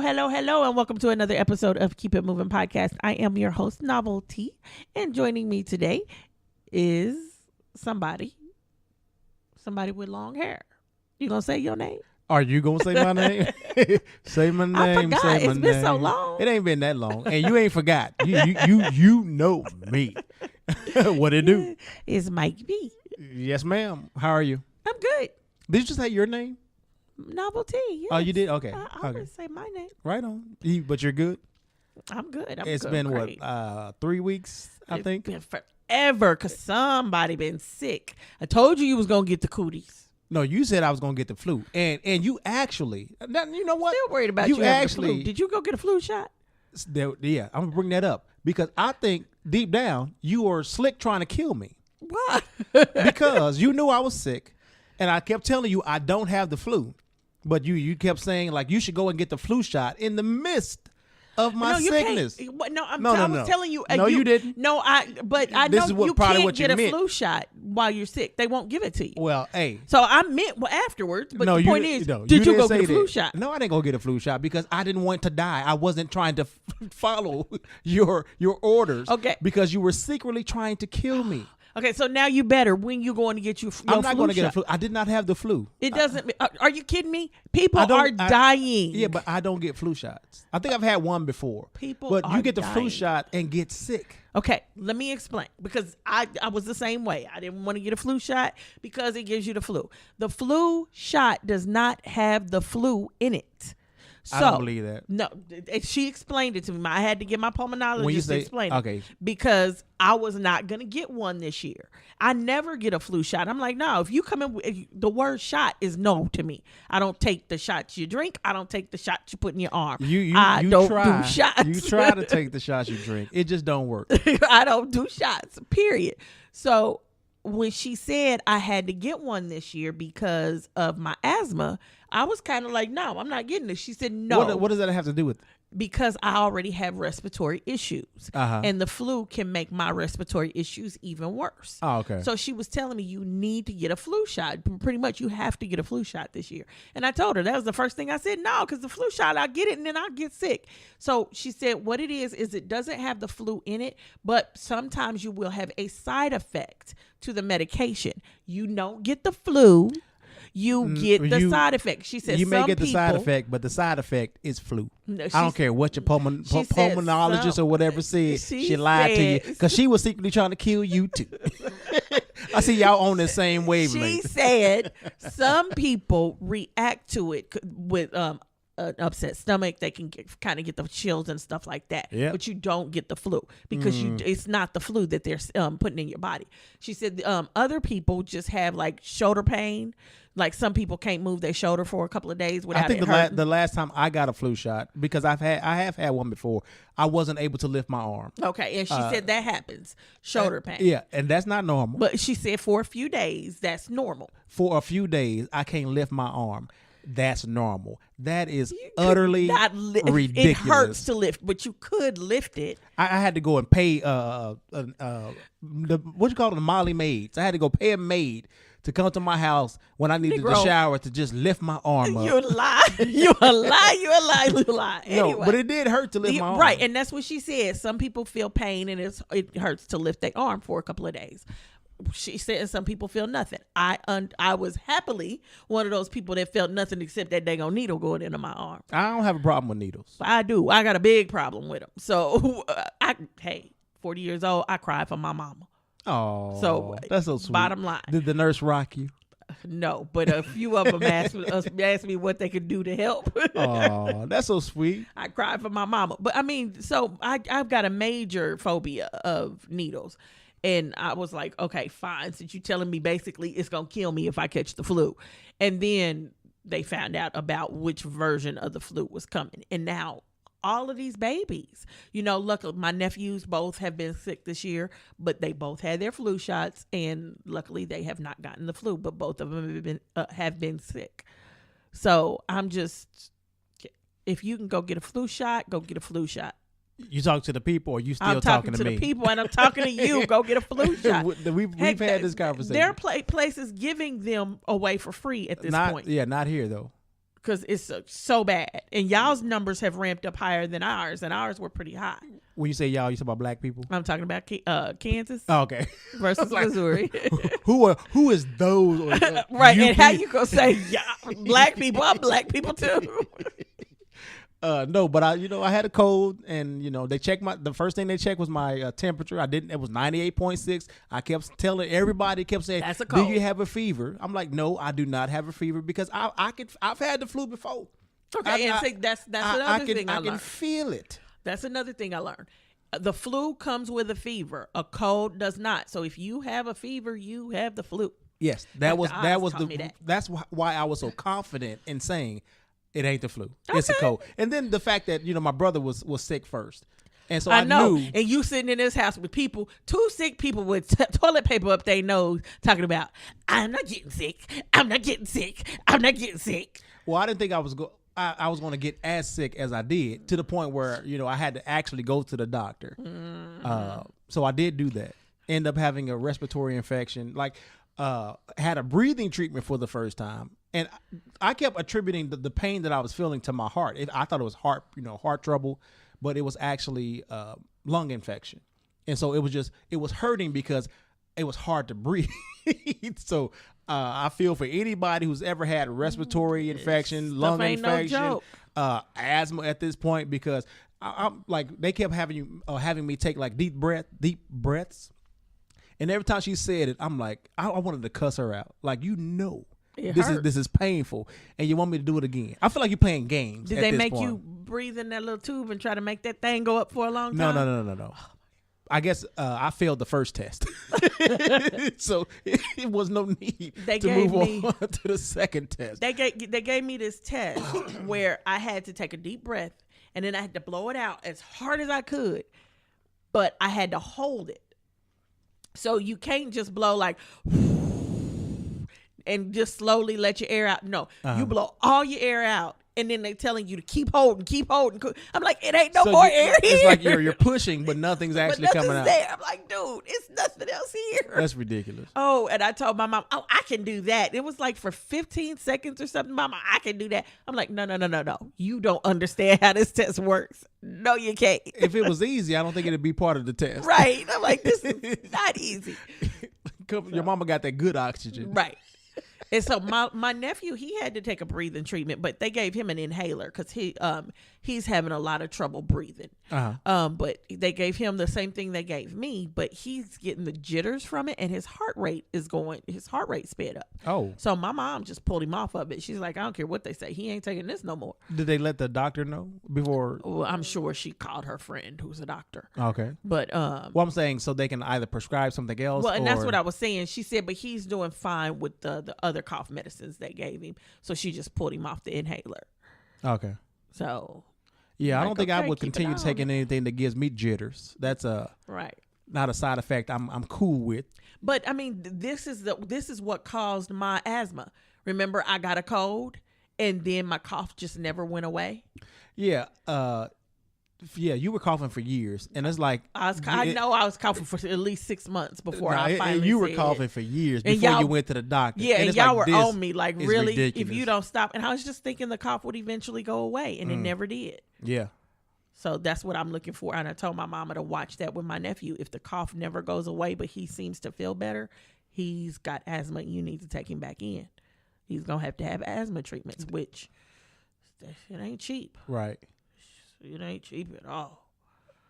hello, and welcome to another episode of Keep It Moving Podcast. I am your host, Novelty, and joining me today is somebody with long hair. You gonna say your name? Are you gonna say my name? Say my name. I forgot. Say my it's been name. so long. It ain't been that long, and you ain't forgot. You know me. What it do? It's Mike B. Yes, ma'am. How are you? I'm good. Did you just say your name? Novelty. Yes. Oh, you did? Okay. I Okay. always say my name. Right on. But you're good. I'm good. It's good. been Great. what? 3 weeks, I think. It's been forever because somebody been sick. I told you was gonna get the cooties. No, you said I was gonna get the flu, and you actually, you know what? Still worried about you having the flu. Did you go get a flu shot? Yeah, I'm gonna bring that up because I think deep down you are slick trying to kill me. Why? Because you knew I was sick, and I kept telling you I don't have the flu, but you kept saying like you should go and get the flu shot in the midst of my sickness. I was telling you. No, you didn't. No, I know you can't get a flu shot while you're sick. They won't give it to you. Well, hey. So I meant afterwards, but the point is, did you go get a flu shot? No, I didn't go get a flu shot because I didn't want to die. I wasn't trying to follow your orders. Okay. Because you were secretly trying to kill me. Okay, so now you better when you going to get your I'm not going to shot. get a flu. I did not have the flu. It doesn't. Are you kidding me? People are dying. Yeah, but I don't get flu shots. I think I've had one before. But you get the flu shot and get sick. Okay, let me explain. Because I was the same way. I didn't want to get a flu shot because it gives you the flu. The flu shot does not have the flu in it. So, I don't believe that. No, she explained it to me. I had to get my pulmonologist to explain it. Okay. Because I was not going to get one this year. I never get a flu shot. I'm like, no, if you come in, the word shot is no to me. I don't take the shots you drink. I don't take the shots you put in your arm. I don't do shots. You try to take the shots you drink. It just don't work. I don't do shots, period. So when she said I had to get one this year because of my asthma, I was kind of like, no, I'm not getting this. She said, no. What does that have to do with it? Because I already have respiratory issues. And the flu can make my respiratory issues even worse. Oh, okay. So she was telling me you need to get a flu shot. Pretty much you have to get a flu shot this year. And I told her that was the first thing I said, no, because the flu shot, I'll get it and then I'll get sick. So she said what it is it doesn't have the flu in it, but sometimes you will have a side effect to the medication. You don't get the flu. You get the side effect. She said you may get the side effect, but the side effect is flu. No, I don't care what your pulmonologist or whatever said. She lied to you because she was secretly trying to kill you too. I see y'all on the same wavelength. She said some people react to it with an upset stomach. They can kind of get the chills and stuff like that. Yep. But you don't get the flu because it's not the flu that they're putting in your body. She said other people just have like shoulder pain. Like some people can't move their shoulder for a couple of days without it hurting. I think the last time I got a flu shot, because I have had one before, I wasn't able to lift my arm. Okay, and she said that happens, shoulder pain. Yeah, and that's not normal. But she said for a few days, that's normal. For a few days, I can't lift my arm. That's normal. That is utterly ridiculous. It hurts to lift, but you could lift it. I had to go and pay what you call it, the Molly maids. I had to go pay a maid to come to my house when I needed the shower to just lift my arm up. You lie. You a lie. Anyway. No, but it did hurt to lift my arm. Right, and that's what she said. Some people feel pain and it hurts to lift their arm for a couple of days. She said some people feel nothing. I was happily one of those people that felt nothing except that daggone needle going into my arm. I don't have a problem with needles. I do. I got a big problem with them. So, 40 years old, I cried for my mama. Oh, so that's so sweet. Bottom line. Did the nurse rock you? No, but a few of them asked me what they could do to help. Oh, that's so sweet. I cried for my mama. But I mean, so I've got a major phobia of needles. And I was like, okay, fine. Since you're telling me basically it's going to kill me if I catch the flu. And then they found out about which version of the flu was coming. And now all of these babies, luckily my nephews both have been sick this year, but they both had their flu shots. And luckily they have not gotten the flu, but both of them have been sick. So I'm just, if you can go get a flu shot, go get a flu shot. You talk to the people, or you still I'm talking to me? The people, and I'm talking to you. Go get a flu shot. We've had this conversation. There are places giving them away for free at this point. Yeah, not here though. because it's so bad. And y'all's numbers have ramped up higher than ours, and ours were pretty high. When you say y'all, you talk about black people? I'm talking about Kansas. Oh, okay. Versus Missouri. Who is those? Right, and how you gonna say black people? I'm black people too. No, but I had a cold, and they checked the first thing they checked was my temperature. It was 98.6. I kept telling everybody, kept saying, that's a cold. Do you have a fever? I'm like, no, I do not have a fever because I've had the flu before. Okay, that's another thing I learned. I can feel it. That's another thing I learned. The flu comes with a fever. A cold does not. So if you have a fever, you have the flu. Yes, that's why I was so confident in saying it ain't the flu. Okay. It's a cold. And then the fact that my brother was sick first. And so I knew. And you sitting in this house with two sick people with toilet paper up their nose talking about, I'm not getting sick. I'm not getting sick. I'm not getting sick. Well, I didn't think I was going to get as sick as I did, to the point where, I had to actually go to the doctor. Mm-hmm. So I did do that. End up having a respiratory infection, had a breathing treatment for the first time. And I kept attributing the pain that I was feeling to my heart. I thought it was heart trouble, but it was actually lung infection. And so it was hurting because it was hard to breathe. So I feel for anybody who's ever had respiratory infection, lung infection, asthma at this point, because I'm like, they kept having me take deep breaths. And every time she said it, I'm like, I wanted to cuss her out. This is painful, and you want me to do it again. I feel like you're playing games. Did they make you breathe in that little tube and try to make that thing go up for a long time? No. I guess I failed the first test, so it was no need to move on to the second test. They gave me this test where I had to take a deep breath, and then I had to blow it out as hard as I could, but I had to hold it. So you can't just blow and just slowly let your air out. No, you blow all your air out, and then they telling you to keep holding. I'm like, it ain't no more air here. It's like you're pushing, but nothing's actually coming out. There. I'm like, dude, it's nothing else here. That's ridiculous. Oh, and I told my mom, I can do that. It was for 15 seconds or something. Mama, I can do that. I'm like, no. You don't understand how this test works. No, you can't. If it was easy, I don't think it'd be part of the test. Right. I'm like, this is not easy. Your mama got that good oxygen. Right. And so my nephew, he had to take a breathing treatment, but they gave him an inhaler because he's having a lot of trouble breathing. Uh-huh. But they gave him the same thing they gave me, but he's getting the jitters from it, and his heart rate sped up. Oh. So my mom just pulled him off of it. She's like, I don't care what they say. He ain't taking this no more. Did they let the doctor know before? Well, I'm sure she called her friend who's a doctor. Okay. But I'm saying so they can either prescribe something else. Well, and that's what I was saying. She said, but he's doing fine with the other cough medicines they gave him. So she just pulled him off the inhaler. Okay. So. Yeah, I don't think I would continue taking anything that gives me jitters. That's not a side effect I'm cool with. But I mean, this is what caused my asthma. Remember, I got a cold, and then my cough just never went away. Yeah. Yeah, you were coughing for years, and it's like I was coughing for at least 6 months before I finally. And you were coughing for years before you went to the doctor. Yeah, and y'all were on me really. Ridiculous. If you don't stop, and I was just thinking the cough would eventually go away, and it never did. Yeah. So that's what I'm looking for, and I told my mama to watch that with my nephew. If the cough never goes away, but he seems to feel better, he's got asthma. You need to take him back in. He's gonna have to have asthma treatments, which it ain't cheap. Right. It ain't cheap at all.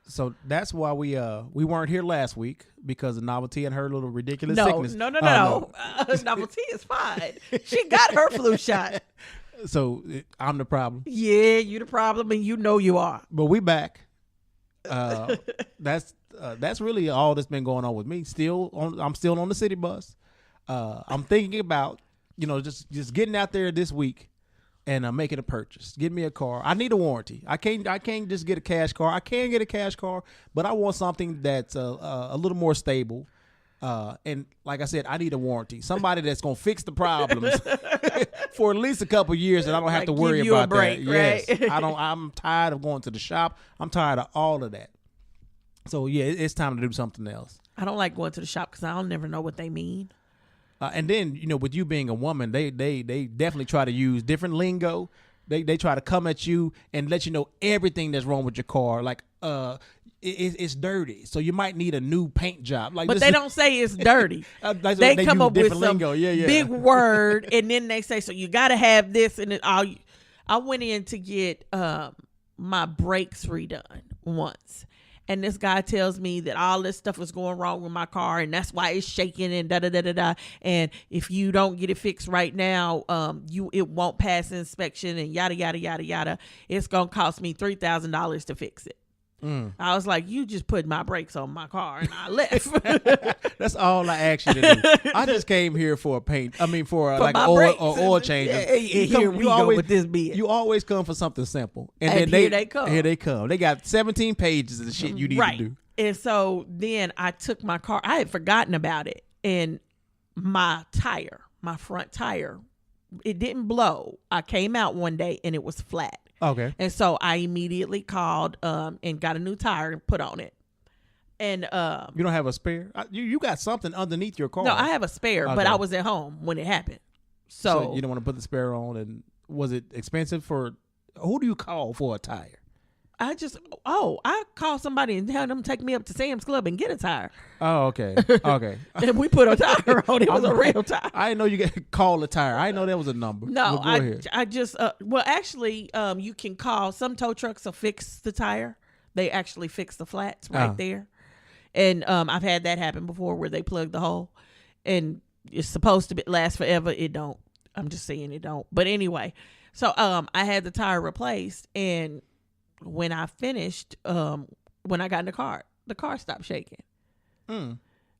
So that's why we weren't here last week, because of Novelty and her little ridiculous sickness. No. Novelty is fine. She got her flu shot. So I'm the problem. Yeah, you the problem, and you know you are. But we back. That's really all that's been going on with me. I'm still on the city bus. I'm thinking about just getting out there this week and making a purchase. Get me a car. I need a warranty. I can't just get a cash car. I can get a cash car, but I want something that's a little more stable. And like I said, I need a warranty. Somebody that's gonna fix the problems for at least a couple years, and I don't have to worry about break, that. Right? Yes, I'm tired of going to the shop. I'm tired of all of that. So yeah, it's time to do something else. I don't like going to the shop because I'll never know what they mean. And then with you being a woman, they definitely try to use different lingo They try to come at you and let you know everything that's wrong with your car. Like it's dirty, so you might need a new paint job. Like, but they don't say it's dirty. They come up with some big word, and then they say, so you got to have this. And I went in to get my brakes redone once, and this guy tells me that all this stuff was going wrong with my car, and that's why it's shaking and da da da da da. And if you don't get it fixed right now, it won't pass inspection and yada yada yada yada. It's gonna cost me $3,000 to fix it. I was like, you just put my brakes on my car, and I left. That's all I asked you to do. I just came here for like oil changes. Here we go with this bid. You always come for something simple, and then here they come. They got 17 pages of the shit you need to do. And so then I took my car. I had forgotten about it, and my front tire, it didn't blow. I came out one day and it was flat. Okay. And so I immediately called and got a new tire and put on it. And you don't have a spare? You got something underneath your car. No, I have a spare, but I was at home when it happened. So you don't want to put the spare on. And was it expensive who do you call for a tire? I call somebody and tell them to take me up to Sam's Club and get a tire. Oh, okay. Okay. And we put a tire on. It was a real tire. I didn't know you could call a tire. I didn't know that was a number. No, I just, actually, you can call. Some tow trucks will fix the tire. They actually fix the flats right there. And I've had that happen before where they plug the hole. And it's supposed to last forever. It don't. I'm just saying it don't. But anyway, so I had the tire replaced, and when I finished, when I got in the car stopped shaking.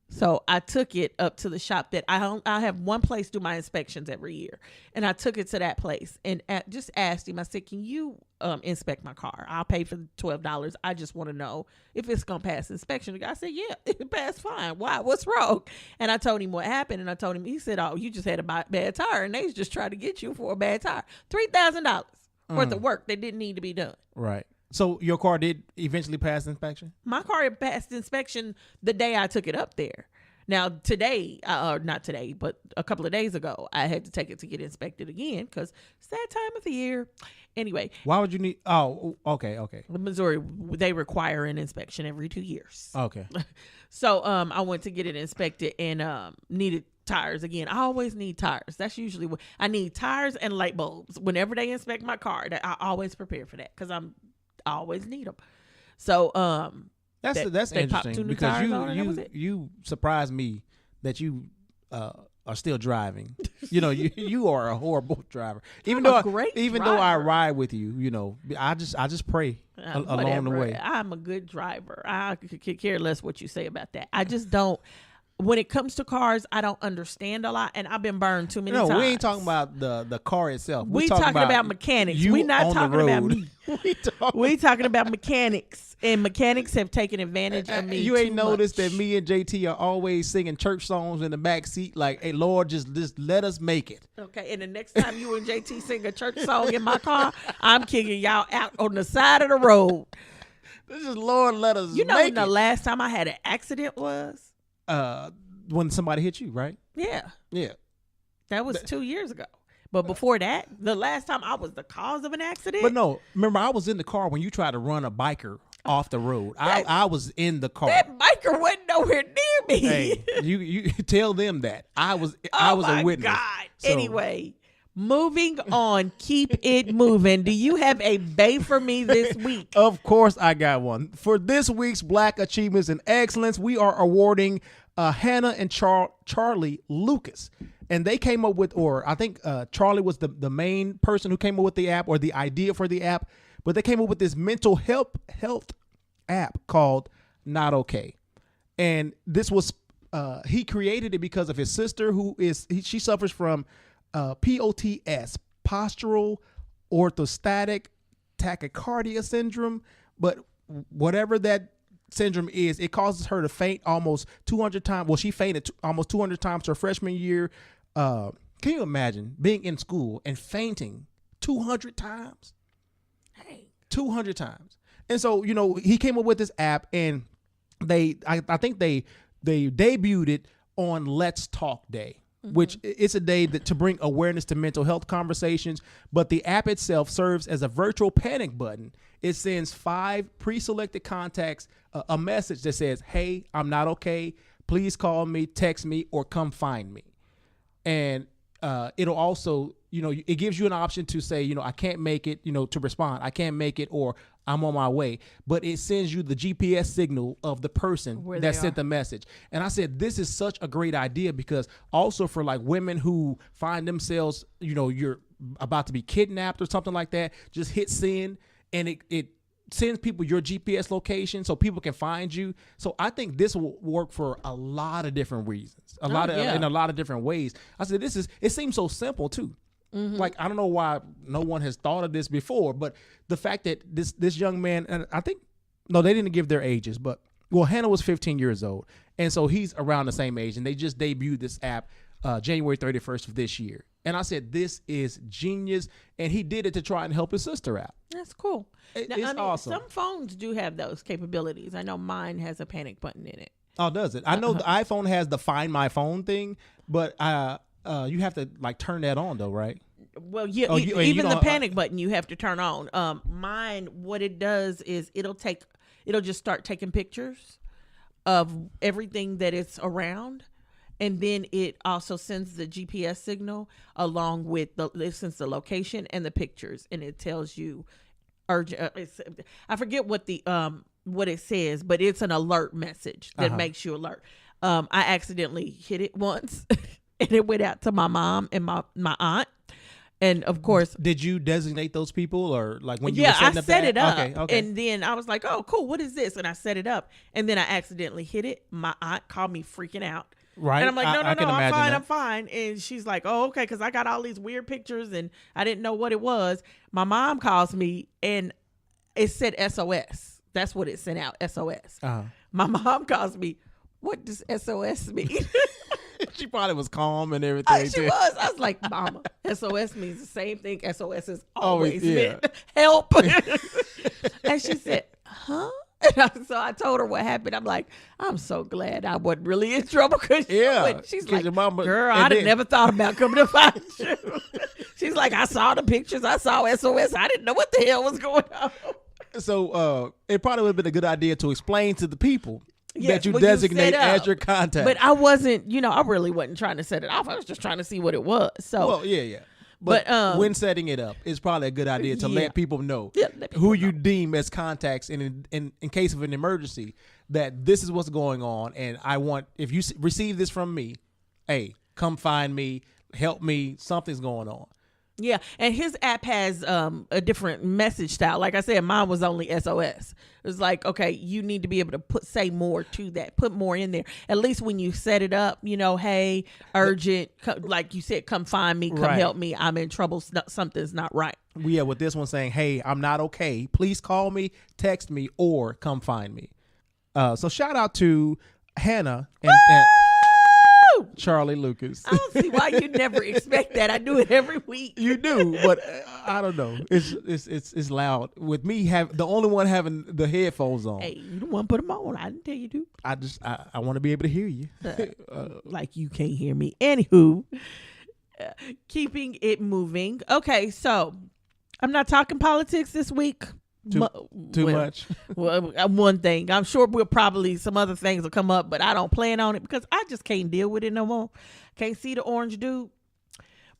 So I took it up to the shop that I have one place do my inspections every year. And I took it to that place and just asked him, I said, can you inspect my car? I'll pay for the $12. I just want to know if it's going to pass inspection. The guy said, yeah, it passed fine. Why? What's wrong? And I told him what happened. And I told him, he said, oh, you just had a bad tire. And they just tried to get you for a bad tire. $3,000 worth of work that didn't need to be done. Right. So your car did eventually pass inspection? My car passed inspection the day I took it up there. Now today, or not today, but a couple of days ago, I had to take it to get inspected again because it's that time of the year. Anyway. Why would you need? Oh, okay. Missouri, they require an inspection every 2 years. Okay. So I went to get it inspected and needed tires again. I always need tires. That's usually what I need, tires and light bulbs. Whenever they inspect my car, I always prepare for that because I always need them. So that's interesting because you surprised me that you are still driving. You know, you are a horrible driver. Even though I ride with you, you know, I just pray along the way. I'm a good driver. I could care less what you say about that. I just don't. When it comes to cars, I don't understand a lot, and I've been burned too many times. No, we ain't talking about the car itself. We talking about mechanics. We're not talking about me. We talking about mechanics, and mechanics have taken advantage of me. You ain't noticed that me and JT are always singing church songs in the back seat, like, "Hey, Lord, just let us make it." Okay, and the next time you and JT sing a church song in my car, I'm kicking y'all out on the side of the road. This is Lord, let us. You know when the last time I had an accident was? When somebody hit you, right? Yeah. That was 2 years ago. But before that, the last time I was the cause of an accident. But no, remember I was in the car when you tried to run a biker off the road. I was in the car. That biker wasn't nowhere near me. Hey, you tell them that I was a witness. Oh my God. So. Anyway. Moving on, keep it moving. Do you have a bay for me this week? Of course I got one. For this week's Black Achievements in Excellence, we are awarding Hannah and Charlie Lucas. And they came up with, or I think Charlie was the main person who came up with the app or the idea for the app, but they came up with this mental health app called Not Okay. And this was, he created it because of his sister she suffers from POTS, postural orthostatic tachycardia syndrome. But whatever that syndrome is, it causes her to faint almost 200 times. Well, she fainted almost 200 times her freshman year. Can you imagine being in school and fainting 200 times? Hey, 200 times. And so, you know, he came up with this app, and I think they debuted it on Let's Talk Day. which it's a day to bring awareness to mental health conversations. But the app itself serves as a virtual panic button. It sends 5 pre-selected contacts a message that says, "Hey, I'm not okay. Please call me, text me, or come find me." And it'll also, it gives you an option to say, I can't make it, to respond. I can't make it, or I'm on my way. But it sends you the GPS signal of the person that sent the message. And I said, this is such a great idea, because also for like women who find themselves, you're about to be kidnapped or something like that, just hit send, and it sends people your GPS location so people can find you. So I think this will work for a lot of different reasons, in a lot of different ways. I said, it seems so simple too. Like, I don't know why no one has thought of this before, but the fact that this young man, and I think, no, they didn't give their ages, but Hannah was 15 years old. And so he's around the same age, and they just debuted this app January 31st of this year. And I said, this is genius. And he did it to try and help his sister out. That's cool. It's awesome. Some phones do have those capabilities. I know mine has a panic button in it. Oh, does it? I know the iPhone has the Find My Phone thing, but you have to like turn that on though, right? Well, yeah, even the panic button you have to turn on. Mine, what it does is it'll just start taking pictures of everything that it's around. And then it also sends the GPS signal along with it sends the location and the pictures, and it tells you urgent. I forget what it says, but it's an alert message that makes you alert. I accidentally hit it once, and it went out to my mom and my aunt. And of course, did you designate those people, or like when you were setting I set it up, okay. And then I was like, "Oh, cool, what is this?" And I set it up, and then I accidentally hit it. My aunt called me freaking out. Right. And I'm like, no, I'm fine. And she's like, oh, okay, because I got all these weird pictures and I didn't know what it was. My mom calls me and it said SOS. That's what it sent out, SOS. My mom calls me, what does SOS mean? She probably was calm and everything. She was. I was like, Mama, SOS means the same thing SOS has always meant. Help. And she said, huh? And so I told her what happened. I'm like, I'm so glad I wasn't really in trouble. She's like, girl, I never thought about coming to find you. She's like, I saw the pictures. I saw SOS. I didn't know what the hell was going on. So it probably would have been a good idea to explain to the people that you designate as your contact. But I wasn't, I really wasn't trying to set it off. I was just trying to see what it was. So, well, yeah. But when setting it up, it's probably a good idea to let people know who you deem as contacts in case of an emergency, that this is what's going on. And I want, if you receive this from me, hey, come find me, help me, something's going on. Yeah, and his app has a different message style. Like I said, mine was only SOS. It was like, okay, you need to be able to say more to that, put more in there. At least when you set it up, hey, urgent, like you said, come find me, come help me. I'm in trouble. Something's not right. Yeah, with this one saying, hey, I'm not okay. Please call me, text me, or come find me. So shout out to Hannah and Charlie Lucas. I don't see why you never expect that. I do it every week. You do, but I don't know. It's loud with me. The only one having the headphones on. Hey, you don't want to put them on. I didn't tell you to. I want to be able to hear you. Like you can't hear me. Anywho, keeping it moving. Okay, so I'm not talking politics this week. Too much. Well, one thing. I'm sure some other things will come up, but I don't plan on it because I just can't deal with it no more. Can't see the orange dude.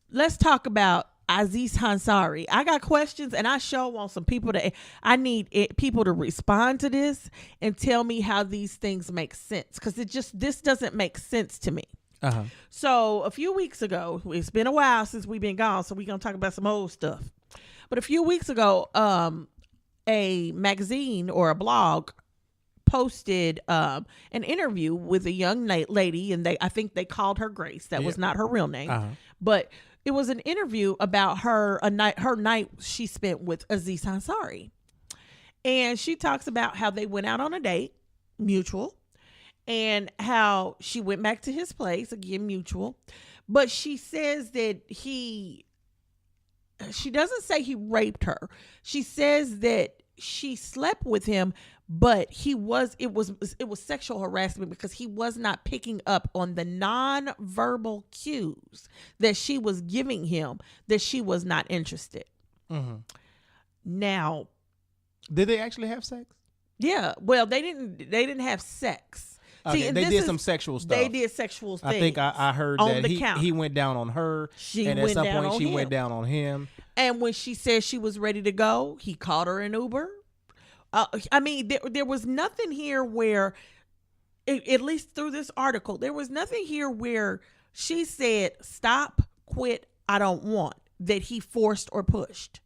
Let's talk about Aziz Ansari. I got questions, and I sure want some people I need people to respond to this and tell me how these things make sense, because this doesn't make sense to me. So a few weeks ago, it's been a while since we've been gone, so we're going to talk about some old stuff. But a few weeks ago, a magazine or a blog posted an interview with a young lady, and I think they called her Grace. That was not her real name, but it was an interview about her night she spent with Aziz Ansari, and she talks about how they went out on a date, mutual, and how she went back to his place, again mutual, but she says that she doesn't say he raped her. She says that she slept with him, but it was sexual harassment because he was not picking up on the nonverbal cues that she was giving him that she was not interested. Mm-hmm. Now, did they actually have sex? Yeah. Well, they didn't have sex. Okay, see, they did some sexual stuff. They did sexual things. I think I heard that he went down on her. And at some point she went down on him. And when she said she was ready to go, he called her an Uber. I mean, there was nothing here where, at least through this article, there was nothing here where she said, stop, quit, I don't want, that he forced or pushed.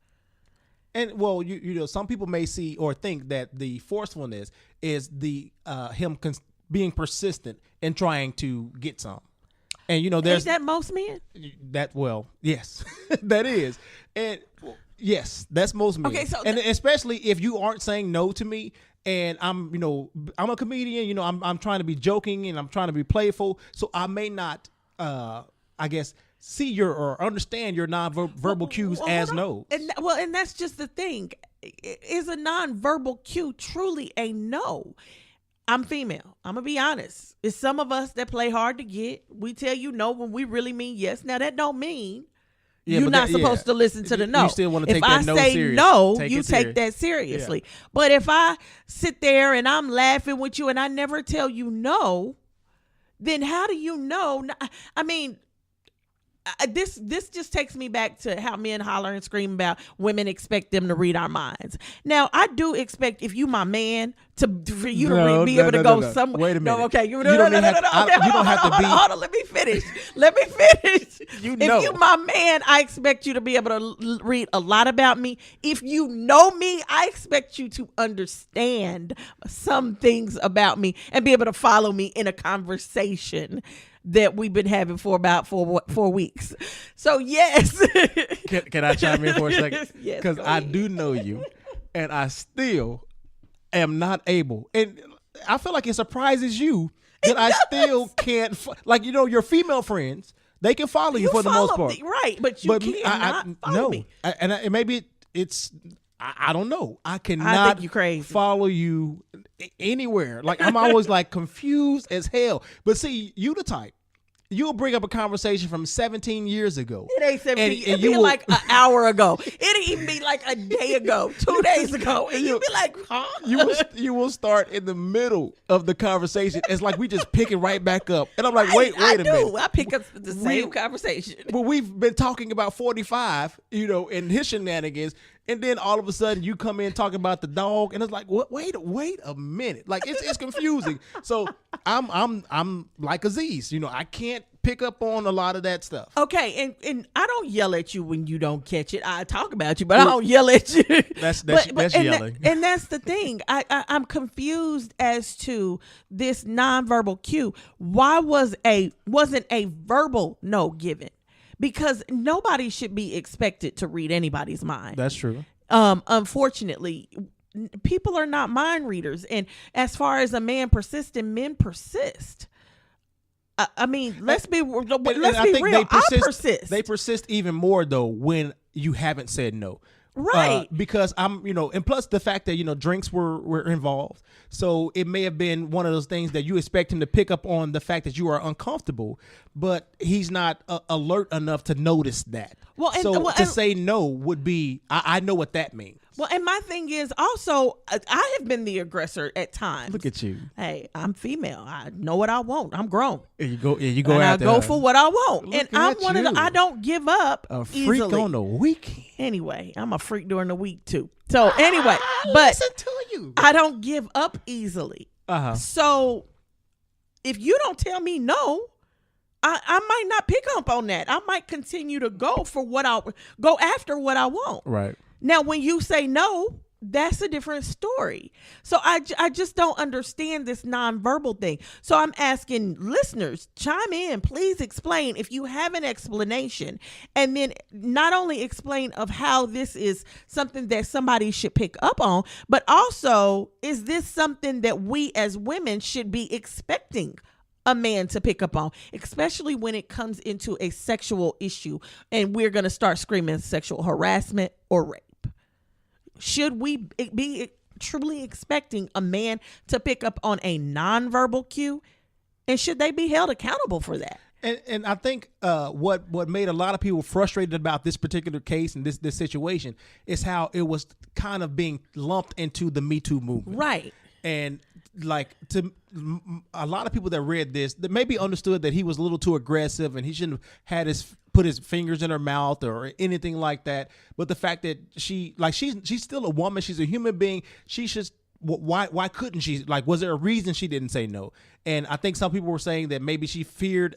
And well, you know, some people may see or think that the forcefulness is the him being persistent and trying to get some. And you know, there's is that most men. Yes, that is, and yes, that's most men. Okay, so and especially if you aren't saying no to me, and I'm a comedian. You know, I'm trying to be joking and I'm trying to be playful, so I may not, I guess, see or understand your non-verbal cues as no. And that's just the thing. Is a non-verbal cue truly a no? I'm female. I'm going to be honest. It's some of us that play hard to get. We tell you no when we really mean yes. Now, that don't mean you're not supposed to listen to the no. You still want to take that no serious. If I say no, you take that seriously. Yeah. But if I sit there and I'm laughing with you and I never tell you no, then how do you know? I mean, this just takes me back to how men holler and scream about women expect them to read our minds. Now, I do expect if you my man for you to be able to go somewhere. Wait a minute. No, okay. You don't have to be. Hold on. Let me finish. If you my man, I expect you to be able to read a lot about me. If you know me, I expect you to understand some things about me and be able to follow me in a conversation that we've been having for about 4 weeks. So yes. Can I chime in for a second? Yes. Because I do know you, and I still am not able. And I feel like it surprises you that I still can't. Your female friends, they can follow you for the most part, right? But you cannot follow me. And maybe it's. I don't know. I cannot follow you anywhere. Like, I'm always like confused as hell. But see, you the type. You'll bring up a conversation from 17 years ago. It ain't 17. It'll be like an hour ago. It'll even be like a day ago, 2 days ago. And you'll be like, huh? You will start in the middle of the conversation. It's like we just pick it right back up. And I'm like, wait a minute. I pick up the same conversation. Well, we've been talking about 45, and his shenanigans. And then all of a sudden you come in talking about the dog, and it's like, what? Wait a minute! Like it's confusing. So I'm like Aziz. I can't pick up on a lot of that stuff. Okay, and I don't yell at you when you don't catch it. I talk about you, but I don't yell at you. That's yelling. And that's the thing. I'm confused as to this nonverbal cue. Why wasn't a verbal no given? Because nobody should be expected to read anybody's mind. That's true. Unfortunately, people are not mind readers. And as far as a man persisting, men persist. I mean, let's be real. I persist. They persist even more, though, when you haven't said no. Right. Because and plus the fact that, drinks were involved. So it may have been one of those things that you expect him to pick up on the fact that you are uncomfortable, but he's not alert enough to notice that. To say no would be, I know what that means. Well, and my thing is also, I have been the aggressor at times. Look at you. Hey, I'm female. I know what I want. I'm grown. You go and I go for what I want. Look, and I'm one of I don't give up a freak easily. On the weekend. Anyway, I'm a freak during the week too. So anyway, but listen to you. I don't give up easily. Uh-huh. So if you don't tell me no, I might not pick up on that. I might continue to go after what I want. Right. Now, when you say no, that's a different story. So I just don't understand this nonverbal thing. So I'm asking listeners, chime in, please explain if you have an explanation, and then not only explain of how this is something that somebody should pick up on, but also, is this something that we as women should be expecting a man to pick up on, especially when it comes into a sexual issue and we're going to start screaming sexual harassment or rape? Should we be truly expecting a man to pick up on a nonverbal cue? And should they be held accountable for that? And I think what made a lot of people frustrated about this particular case and this situation is how it was kind of being lumped into the Me Too movement. Right. And like, to a lot of people that read this, that maybe understood that he was a little too aggressive and he shouldn't have had put his fingers in her mouth or anything like that. But the fact that she's still a woman, she's a human being. She should. Why couldn't she? Like, was there a reason she didn't say no? And I think some people were saying that maybe she feared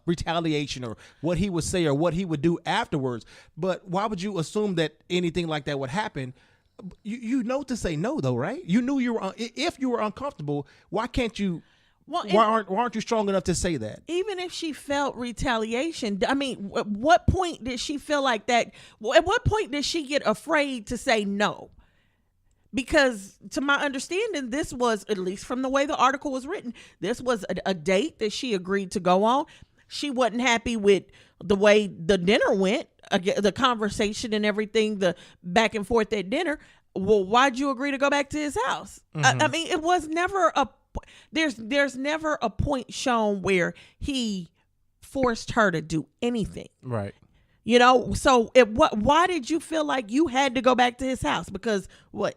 retaliation or what he would say or what he would do afterwards. But why would you assume that anything like that would happen? You know to say no, though, right? You knew you were if you were uncomfortable. Why can't you? Well, why aren't you strong enough to say that? Even if she felt retaliation, I mean, at what point did she feel like that? At what point did she get afraid to say no? Because to my understanding, this was, at least from the way the article was written, this was a date that she agreed to go on. She wasn't happy with the way the dinner went, the conversation and everything, the back and forth at dinner. Well, why'd you agree to go back to his house? Mm-hmm. I mean, it was never there's never a point shown where he forced her to do anything. Right. You know, so why did you feel like you had to go back to his house? Because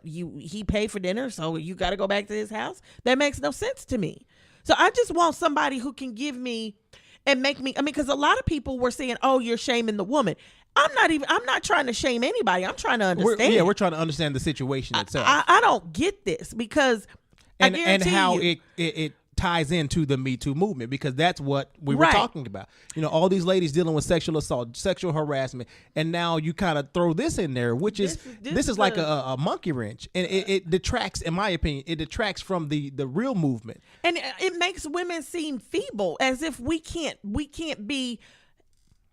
he paid for dinner, so you got to go back to his house? That makes no sense to me. So I just want somebody who can give me and make me, because a lot of people were saying, oh, you're shaming the woman. I'm not trying to shame anybody. I'm trying to understand. We're trying to understand the situation itself. I don't get this because and how it ties into the Me Too movement, because that's what we were talking about. You know, all these ladies dealing with sexual assault, sexual harassment, and now you kind of throw this in there, which is like a monkey wrench, and it detracts, in my opinion, it detracts from the real movement, and it makes women seem feeble, as if we can't be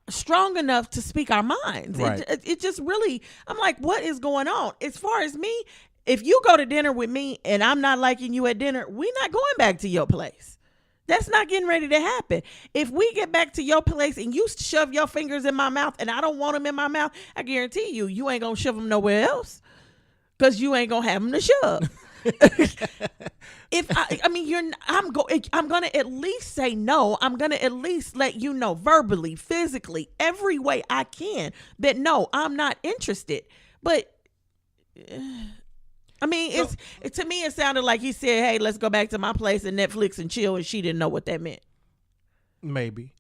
strong enough to speak our minds. Right. It just really, I'm like, what is going on? As far as me, if you go to dinner with me and I'm not liking you at dinner, we're not going back to your place. That's not getting ready to happen. If we get back to your place and you shove your fingers in my mouth and I don't want them in my mouth, I guarantee you ain't going to shove them nowhere else, because you ain't going to have them to shove. I'm going to at least say no. I'm going to at least let you know verbally, physically, every way I can that no, I'm not interested. But I mean, to me, it sounded like he said, hey, let's go back to my place and Netflix and chill, and she didn't know what that meant. Maybe.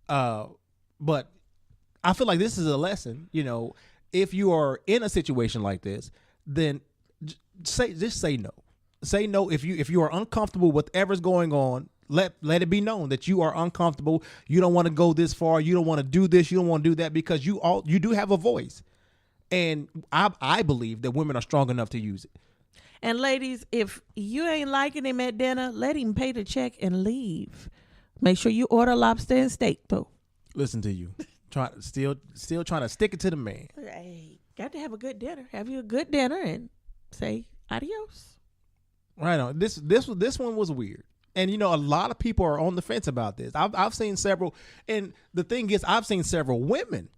But I feel like this is a lesson. You know, if you are in a situation like this, then just say no. Say no if you are uncomfortable with whatever's going on. Let it be known that you are uncomfortable. You don't want to go this far. You don't want to do this. You don't want to do that, because you do have a voice. And I believe that women are strong enough to use it. And ladies, if you ain't liking him at dinner, let him pay the check and leave. Make sure you order lobster and steak, boo. Listen to you. Still trying to stick it to the man. Hey, got to have a good dinner. Have you a good dinner and say adios. Right on. This one was weird. And, you know, a lot of people are on the fence about this. I've seen several. And the thing is, I've seen several women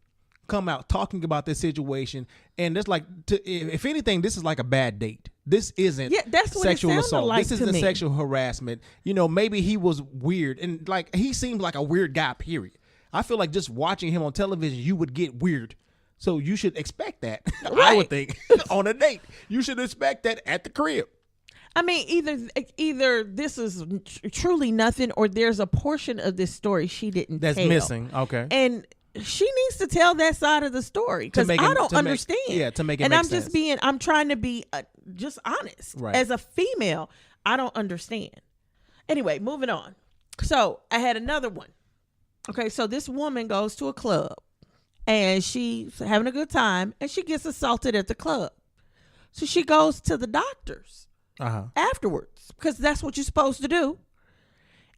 come out talking about this situation, and it's like, if anything, this is like a bad date. This isn't that's what sexual assault. Like, this isn't sexual harassment. You know, maybe he was weird, and like he seemed like a weird guy, period. I feel like just watching him on television, you would get weird. So you should expect that. Right. I would think on a date, you should expect that at the crib. I mean, either this is truly nothing, or there's a portion of this story she didn't tell. That's missing. Okay. And she needs to tell that side of the story, because I don't understand. To make it make sense. I'm trying to be just honest. Right. As a female, I don't understand. Anyway, moving on. So I had another one. Okay, so this woman goes to a club and she's having a good time and she gets assaulted at the club. So she goes to the doctors afterwards, because that's what you're supposed to do.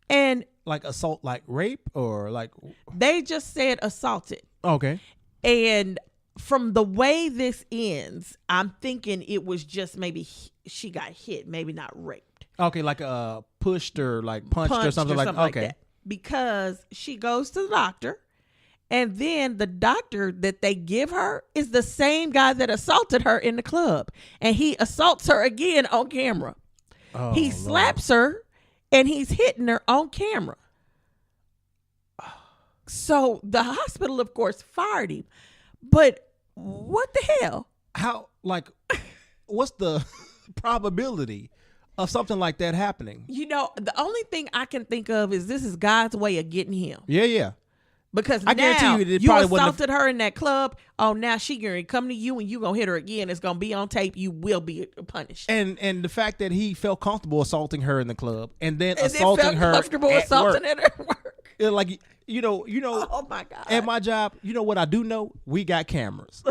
And like assault, like rape, or like they just said assaulted. Okay. And from the way this ends, I'm thinking it was just maybe she got hit, maybe not raped. Okay, like pushed or like punched or something like that. Okay. Because she goes to the doctor And then the doctor that they give her is the same guy that assaulted her in the club. And he assaults her again on camera. Oh, he slaps her and he's hitting her on camera. So the hospital, of course, fired him. But what the hell? How, like, what's the probability of something like that happening? You know, the only thing I can think of is this is God's way of getting him. Yeah. Because I guarantee you assaulted her in that club. Oh, now she gonna come to you and you gonna hit her again. It's gonna be on tape. You will be punished. And the fact that he felt comfortable assaulting her in the club and then assaulting her comfortable at assaulting work. her at work. Like, you know. Oh my God. At my job, you know what I do know? We got cameras.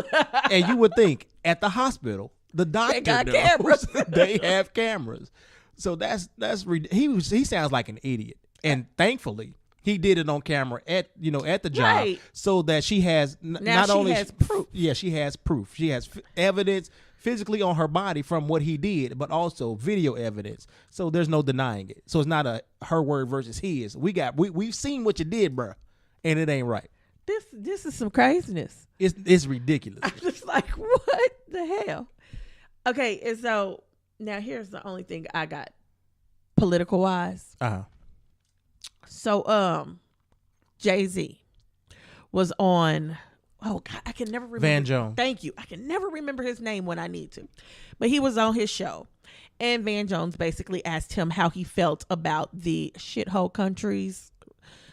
And you would think at the hospital, the doctor knows cameras. they have cameras. So he sounds like an idiot. And thankfully, he did it on camera at the job, right, so that she has has proof. Yeah, she has proof. She has evidence physically on her body from what he did, but also video evidence. So there's no denying it. So it's not her word versus his. We've seen what you did, bro, and it ain't right. This is some craziness. It's ridiculous. I'm just like, what the hell? Okay, and so now here's the only thing I got political wise. So Jay-Z was on, oh God, I can never remember. Van Jones. Thank you. I can never remember his name when I need to. But he was on his show. And Van Jones basically asked him how he felt about the shithole countries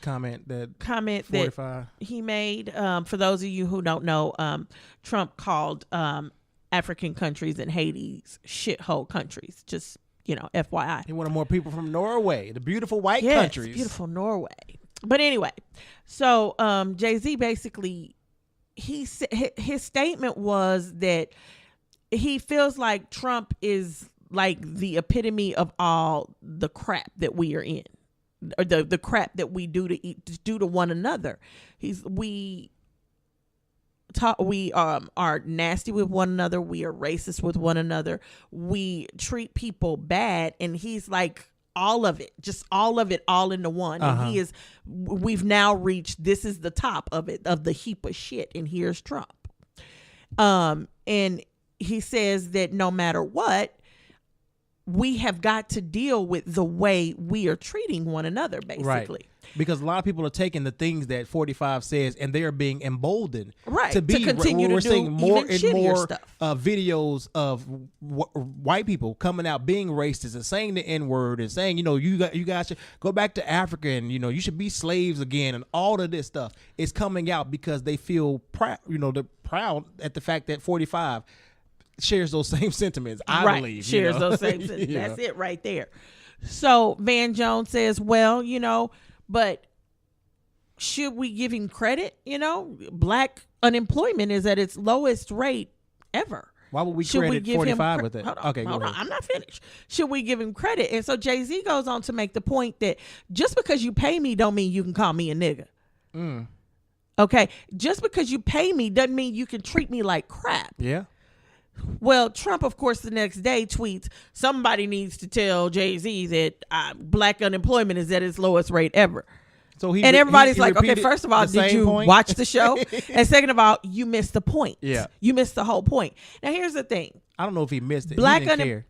comment that 45. That he made. For those of you who don't know, Trump called African countries and Haiti's shithole countries. Just, FYI. He wanted more people from Norway, the beautiful white yes, countries. Beautiful Norway. But anyway, so Jay-Z basically, his statement was that he feels like Trump is like the epitome of all the crap that we are in, or the crap that we do to one another. We are nasty with one another. We are racist with one another. We treat people bad, and he's like all of it, just all of it, all into one. And we've now reached, this is the top of it, of the heap of shit, and here's Trump. And he says that no matter what, we have got to deal with the way we are treating one another, basically. Right. Because a lot of people are taking the things that 45 says and they are being emboldened to continue to do more and more stuff. Videos of white people coming out being racist and saying the N-word and saying, you guys should go back to Africa and, you should be slaves again, and all of this stuff is coming out because they feel proud, they're proud at the fact that 45 shares those same sentiments, I believe. Shares those same sentiments. That's it right there. So Van Jones says, well, but should we give him credit? Black unemployment is at its lowest rate ever. Why would we credit 45 with it? Hold on, ahead. I'm not finished. Should we give him credit? And so Jay-Z goes on to make the point that just because you pay me don't mean you can call me a nigga. Okay? Just because you pay me doesn't mean you can treat me like crap. Yeah. Well, Trump, of course, the next day tweets, somebody needs to tell Jay-Z that black unemployment is at its lowest rate ever. So everybody's like, okay, first of all, did you watch the show? And second of all, you missed the point. Yeah. You missed the whole point. Now, here's the thing. I don't know if he missed it. He didn't care.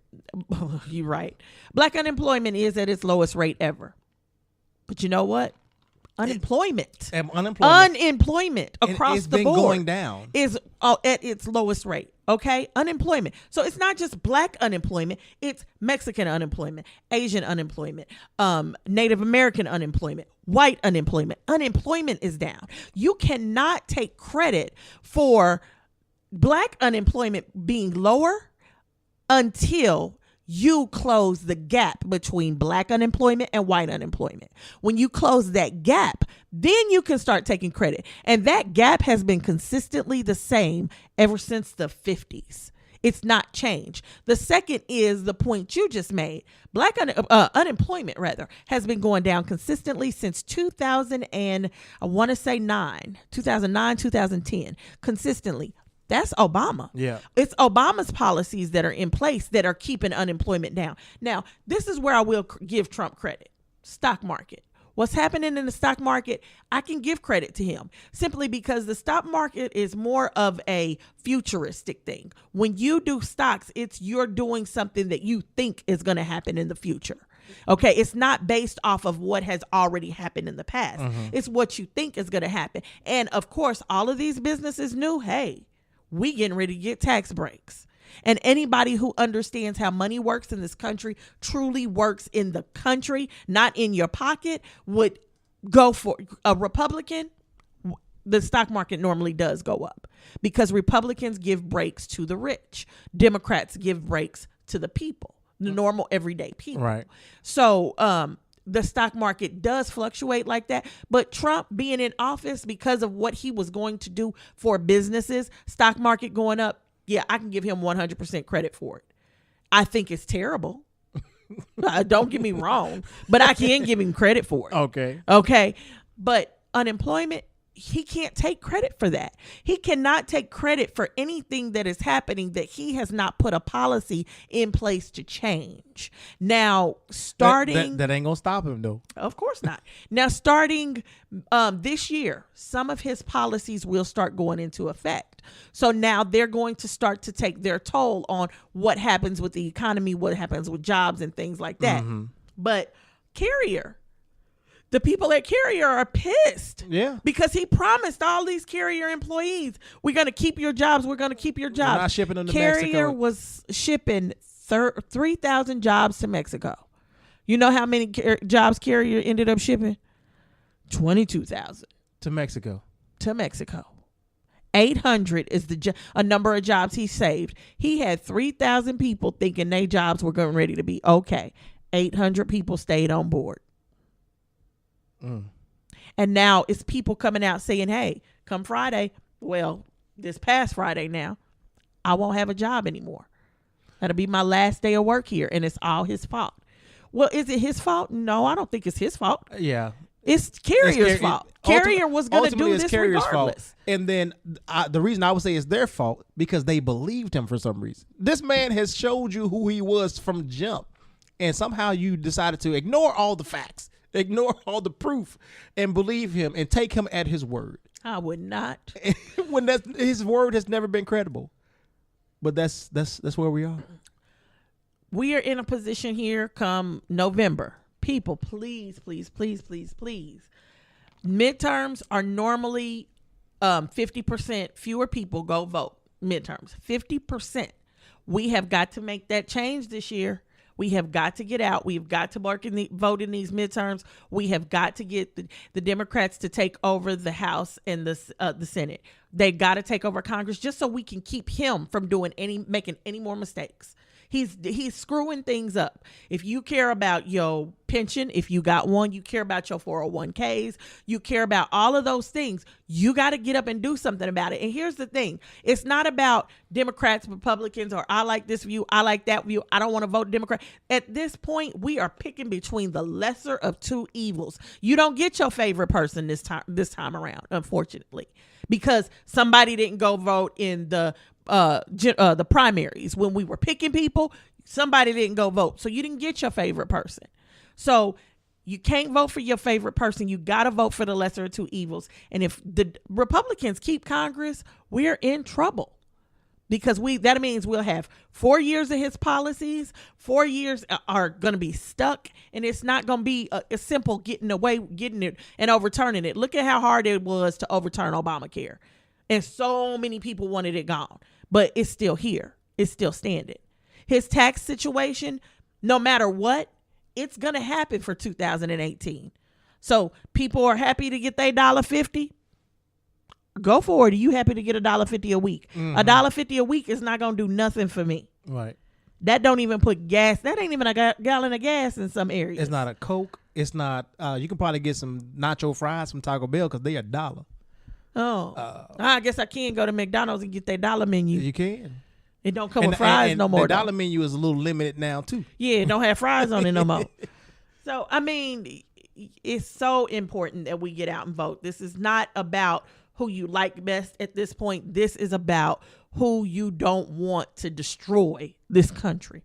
You're right. Black unemployment is at its lowest rate ever. But you know what? Unemployment across the board going down is at its lowest rate. Okay, unemployment. So it's not just black unemployment; it's Mexican unemployment, Asian unemployment, Native American unemployment, white unemployment. Unemployment is down. You cannot take credit for black unemployment being lower until you close the gap between black unemployment and white unemployment. When you close that gap, then you can start taking credit. And that gap has been consistently the same ever since the 50s. It's not changed. The second is the point you just made. Black unemployment has been going down consistently since 2009, 2010, consistently. That's Obama. Yeah. It's Obama's policies that are in place that are keeping unemployment down. Now, this is where I will give Trump credit. Stock market. What's happening in the stock market, I can give credit to him simply because the stock market is more of a futuristic thing. When you do stocks, you're doing something that you think is going to happen in the future. Okay, it's not based off of what has already happened in the past. It's what you think is going to happen. And of course, all of these businesses knew, hey, we getting ready to get tax breaks. And anybody who understands how money works in this country, truly works in the country, not in your pocket, would go for a Republican. The stock market normally does go up because Republicans give breaks to the rich. Democrats give breaks to the people, the normal everyday people. Right. So the stock market does fluctuate like that. But Trump being in office, because of what he was going to do for businesses, stock market going up, yeah, I can give him 100% credit for it. I think it's terrible. Don't get me wrong, but I can give him credit for it. Okay. But unemployment, he can't take credit for that. He cannot take credit for anything that is happening that he has not put a policy in place to change. Now, starting... That ain't going to stop him, though. Of course not. Now, starting this year, some of his policies will start going into effect. So now they're going to start to take their toll on what happens with the economy, what happens with jobs and things like that. But Carrier... The people at Carrier are pissed. Yeah. Because he promised all these Carrier employees, we're going to keep your jobs. We're going to keep your jobs. We're not shipping them to Carrier Mexico. was shipping 3,000 jobs to Mexico. You know how many jobs Carrier ended up shipping? 22,000. To Mexico. 800 is a number of jobs he saved. He had 3,000 people thinking their jobs were getting ready to be okay. 800 people stayed on board. And now it's people coming out saying, hey, come Friday, well, this past Friday now, I won't have a job anymore. That'll be my last day of work here, and it's all his fault. Well, is it his fault? No, I don't think it's his fault. Yeah. It's Carrier's fault. Carrier was going to do this regardless. Fault. And then the reason I would say it's their fault, because they believed him for some reason. This man has showed you who he was from jump, and somehow you decided to ignore all the facts. Ignore all the proof and believe him and take him at his word. I would not. When his word has never been credible. But that's where we are. We are in a position here come November. People, please. Midterms are normally 50% fewer people go vote. Midterms, 50%. We have got to make that change this year. We have got to get out. We've got to vote in these midterms. We have got to get the Democrats to take over the House and the Senate. They got to take over Congress just so we can keep him from making any more mistakes. He's screwing things up. If you care about your pension, if you got one, you care about your 401ks, you care about all of those things, you got to get up and do something about it. And here's the thing. It's not about Democrats, Republicans, or I like this view, I like that view, I don't want to vote Democrat. At this point, we are picking between the lesser of two evils. You don't get your favorite person this time around, unfortunately, because somebody didn't go vote in the primaries when we were picking people. Somebody didn't go vote, so you didn't get your favorite person. So you can't vote for your favorite person. You got to vote for the lesser of two evils. And if the Republicans keep Congress, we're in trouble, because that means we'll have 4 years of his policies. 4 years are going to be stuck, and it's not going to be a simple getting it and overturning it. Look at how hard it was to overturn Obamacare, and so many people wanted it gone. But it's still here. It's still standing. His tax situation, no matter what, it's going to happen for 2018. So people are happy to get their $1.50. Go for it. Are you happy to get $1.50 a week? $1.50 a week is not going to do nothing for me. Right. That don't even put gas. That ain't even a gallon of gas in some areas. It's not a Coke. It's not. You can probably get some nacho fries from Taco Bell because they $1. Oh, I guess I can go to McDonald's and get their dollar menu. You can. It don't come with fries no more. The dollar menu is a little limited now too. Yeah, it don't have fries on it no more. So, I mean, it's so important that we get out and vote. This is not about who you like best at this point. This is about who you don't want to destroy this country.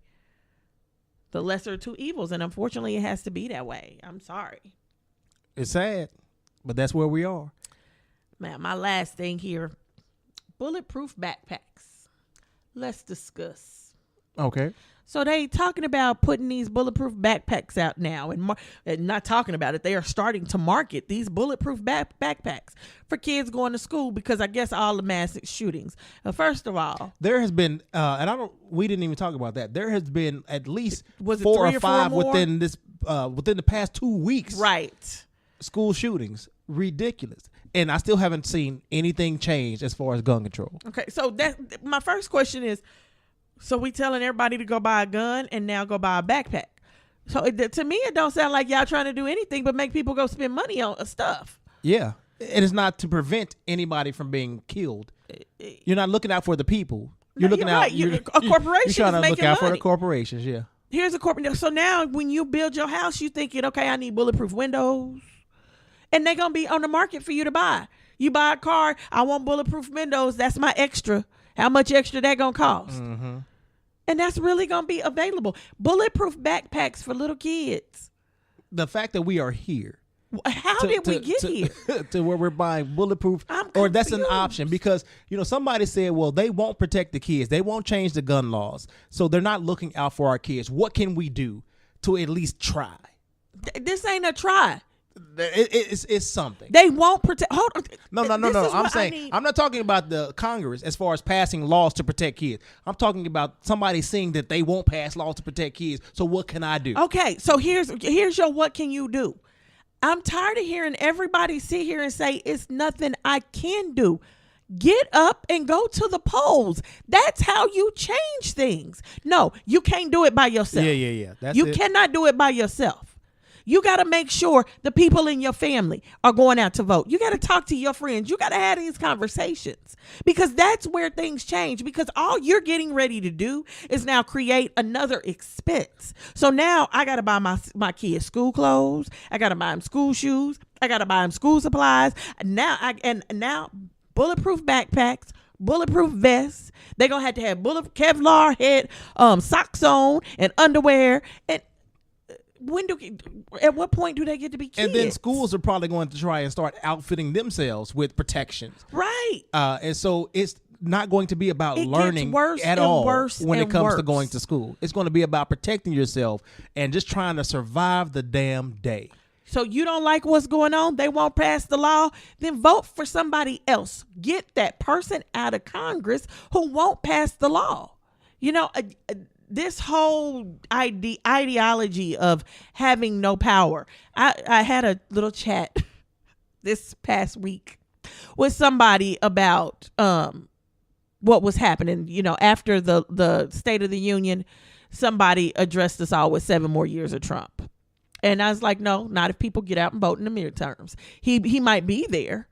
The lesser of two evils, and unfortunately, it has to be that way. I'm sorry. It's sad, but that's where we are. Man, my last thing here, bulletproof backpacks. Let's discuss. Okay. So they talking about putting these bulletproof backpacks out now, and not talking about it. They are starting to market these bulletproof backpacks for kids going to school because I guess all the mass shootings. First of all, there has been, and we didn't even talk about that. There has been at least was it 4 3 or 5 more? within the past 2 weeks. Right. School shootings, ridiculous, and I still haven't seen anything change as far as gun control. Okay, so that my first question is. So we telling everybody to go buy a gun and now go buy a backpack. So to me, it don't sound like y'all trying to do anything but make people go spend money on stuff. Yeah. It is not to prevent anybody from being killed. You're not looking out for the people. You're looking out. Right. A corporation you're trying is to look out money. for the corporations. Yeah. Here's a corporate. So now when you build your house, you thinking, okay, I need bulletproof windows. And they're going to be on the market for you to buy. You buy a car, I want bulletproof windows. That's my extra. How much extra that going to cost? Mm-hmm. And that's really going to be available. Bulletproof backpacks for little kids. The fact that we are here. How did we get here? To where we're buying bulletproof, or that's an option because, somebody said, well, they won't protect the kids. They won't change the gun laws. So they're not looking out for our kids. What can we do to at least try? This ain't a try. It's something. They won't protect. Hold on. No. I'm saying I'm not talking about the Congress as far as passing laws to protect kids. I'm talking about somebody saying that they won't pass laws to protect kids. So what can I do? Okay, so here's your what can you do? I'm tired of hearing everybody sit here and say it's nothing I can do. Get up and go to the polls. That's how you change things. No, you can't do it by yourself. Yeah. You cannot do it by yourself. You got to make sure the people in your family are going out to vote. You got to talk to your friends. You got to have these conversations because that's where things change, because all you're getting ready to do is now create another expense. So now I got to buy my kids school clothes. I got to buy them school shoes. I got to buy them school supplies. Now bulletproof backpacks, bulletproof vests. They're going to have Kevlar head socks on and underwear. And at what point do they get to be kids? And then schools are probably going to try and start outfitting themselves with protections. Right. And so it's not going to be about learning at all when it comes to going to school. It's going to be about protecting yourself and just trying to survive the damn day. So you don't like what's going on? They won't pass the law? Then vote for somebody else. Get that person out of Congress who won't pass the law. This whole ideology of having no power. I had a little chat this past week with somebody about what was happening. After the State of the Union, somebody addressed us all with 7 more years of Trump. And I was like, no, not if people get out and vote in the midterms. He might be there,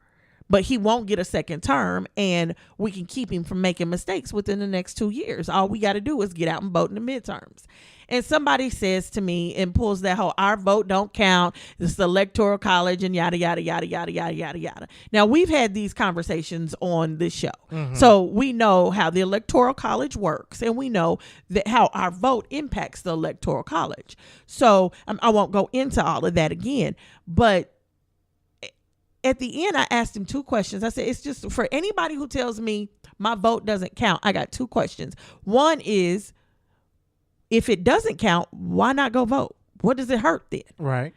but he won't get a second term, and we can keep him from making mistakes within the next 2 years. All we got to do is get out and vote in the midterms. And somebody says to me and pulls that whole, our vote don't count, it's the electoral college and yada, yada, yada, yada, yada, yada, yada. Now, we've had these conversations on this show. Mm-hmm. So we know how the electoral college works, and we know that how our vote impacts the electoral college. So I won't go into all of that again, but at the end, I asked him 2 questions. I said, it's just for anybody who tells me my vote doesn't count, I got 2 questions. One is, if it doesn't count, why not go vote? What does it hurt then? Right.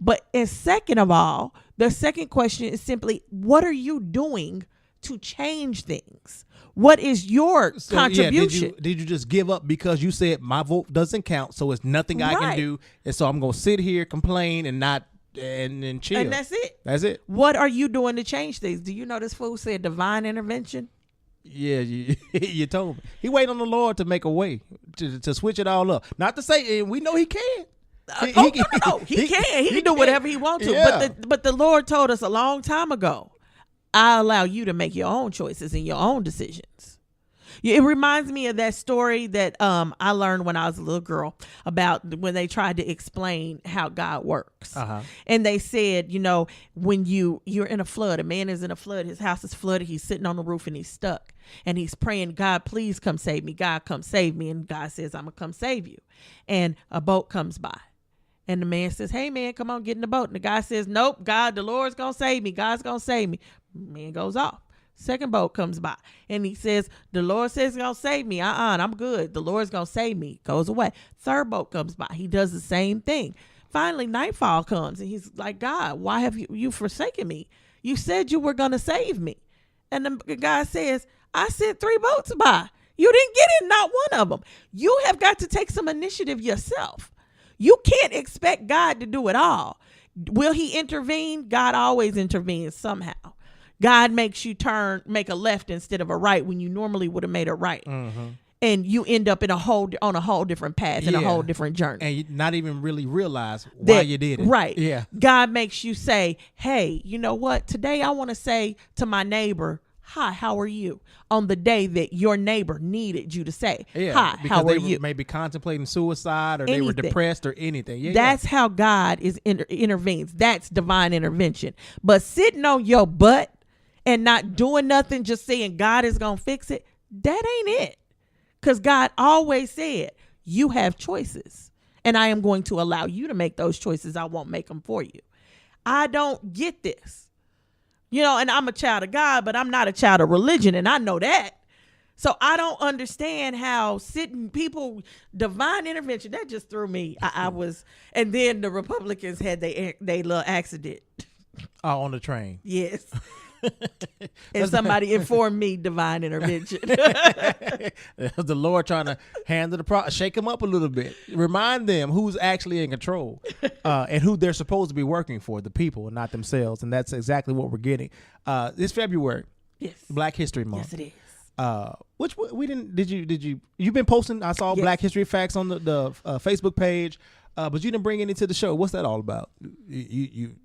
But and second of all, the second question is simply, what are you doing to change things? What is your contribution? Yeah, did you just give up because you said my vote doesn't count, so it's nothing I can do, and so I'm going to sit here, complain, and not and chill. And that's it. That's it. What are you doing to change things? Do you know this fool said divine intervention? Yeah, you told me. He waited on the Lord to make a way, to switch it all up. Not to say, and we know he can. He can. He can do whatever he wants to. Yeah. But the Lord told us a long time ago, I allow you to make your own choices and your own decisions. It reminds me of that story that I learned when I was a little girl about when they tried to explain how God works. Uh-huh. And they said, when you're in a flood, a man is in a flood, his house is flooded, he's sitting on the roof and he's stuck. And he's praying, God, please come save me. God, come save me. And God says, I'm going to come save you. And a boat comes by. And the man says, hey, man, come on, get in the boat. And the guy says, nope, God, the Lord's going to save me. God's going to save me. Man goes off. Second boat comes by. And he says, the Lord says he's going to save me. I'm good. The Lord's going to save me. Goes away. Third boat comes by. He does the same thing. Finally, nightfall comes. And he's like, God, why have you forsaken me? You said you were going to save me. And the guy says, I sent 3 boats by. You didn't get in, not one of them. You have got to take some initiative yourself. You can't expect God to do it all. Will he intervene? God always intervenes somehow. God makes you make a left instead of a right when you normally would have made a right. Mm-hmm. And you end up on a whole different path and a whole different journey. And you not even really realize why you did it. Right. Yeah. God makes you say, hey, you know what? Today I want to say to my neighbor, hi, how are you? On the day that your neighbor needed you to say, hi, how are you? Because they may be contemplating suicide or they were depressed or anything. Yeah, that's how God intervenes. That's divine intervention. But sitting on your butt and not doing nothing, just saying God is going to fix it, that ain't it. Because God always said, you have choices. And I am going to allow you to make those choices. I won't make them for you. I don't get this. You know, and I'm a child of God, but I'm not a child of religion, and I know that. So I don't understand how people, divine intervention, that just threw me. I was, and then the Republicans had they little accident. Oh, on the train. Yes. And somebody informed me divine intervention. The Lord trying to handle the problem, shake them up a little bit, remind them who's actually in control and who they're supposed to be working for, the people and not themselves. And that's exactly what we're getting. This February, yes, Black History Month. Yes, it is. Which we didn't, you've been posting, I saw Black History Facts on the Facebook page, but you didn't bring any to the show. What's that all about? You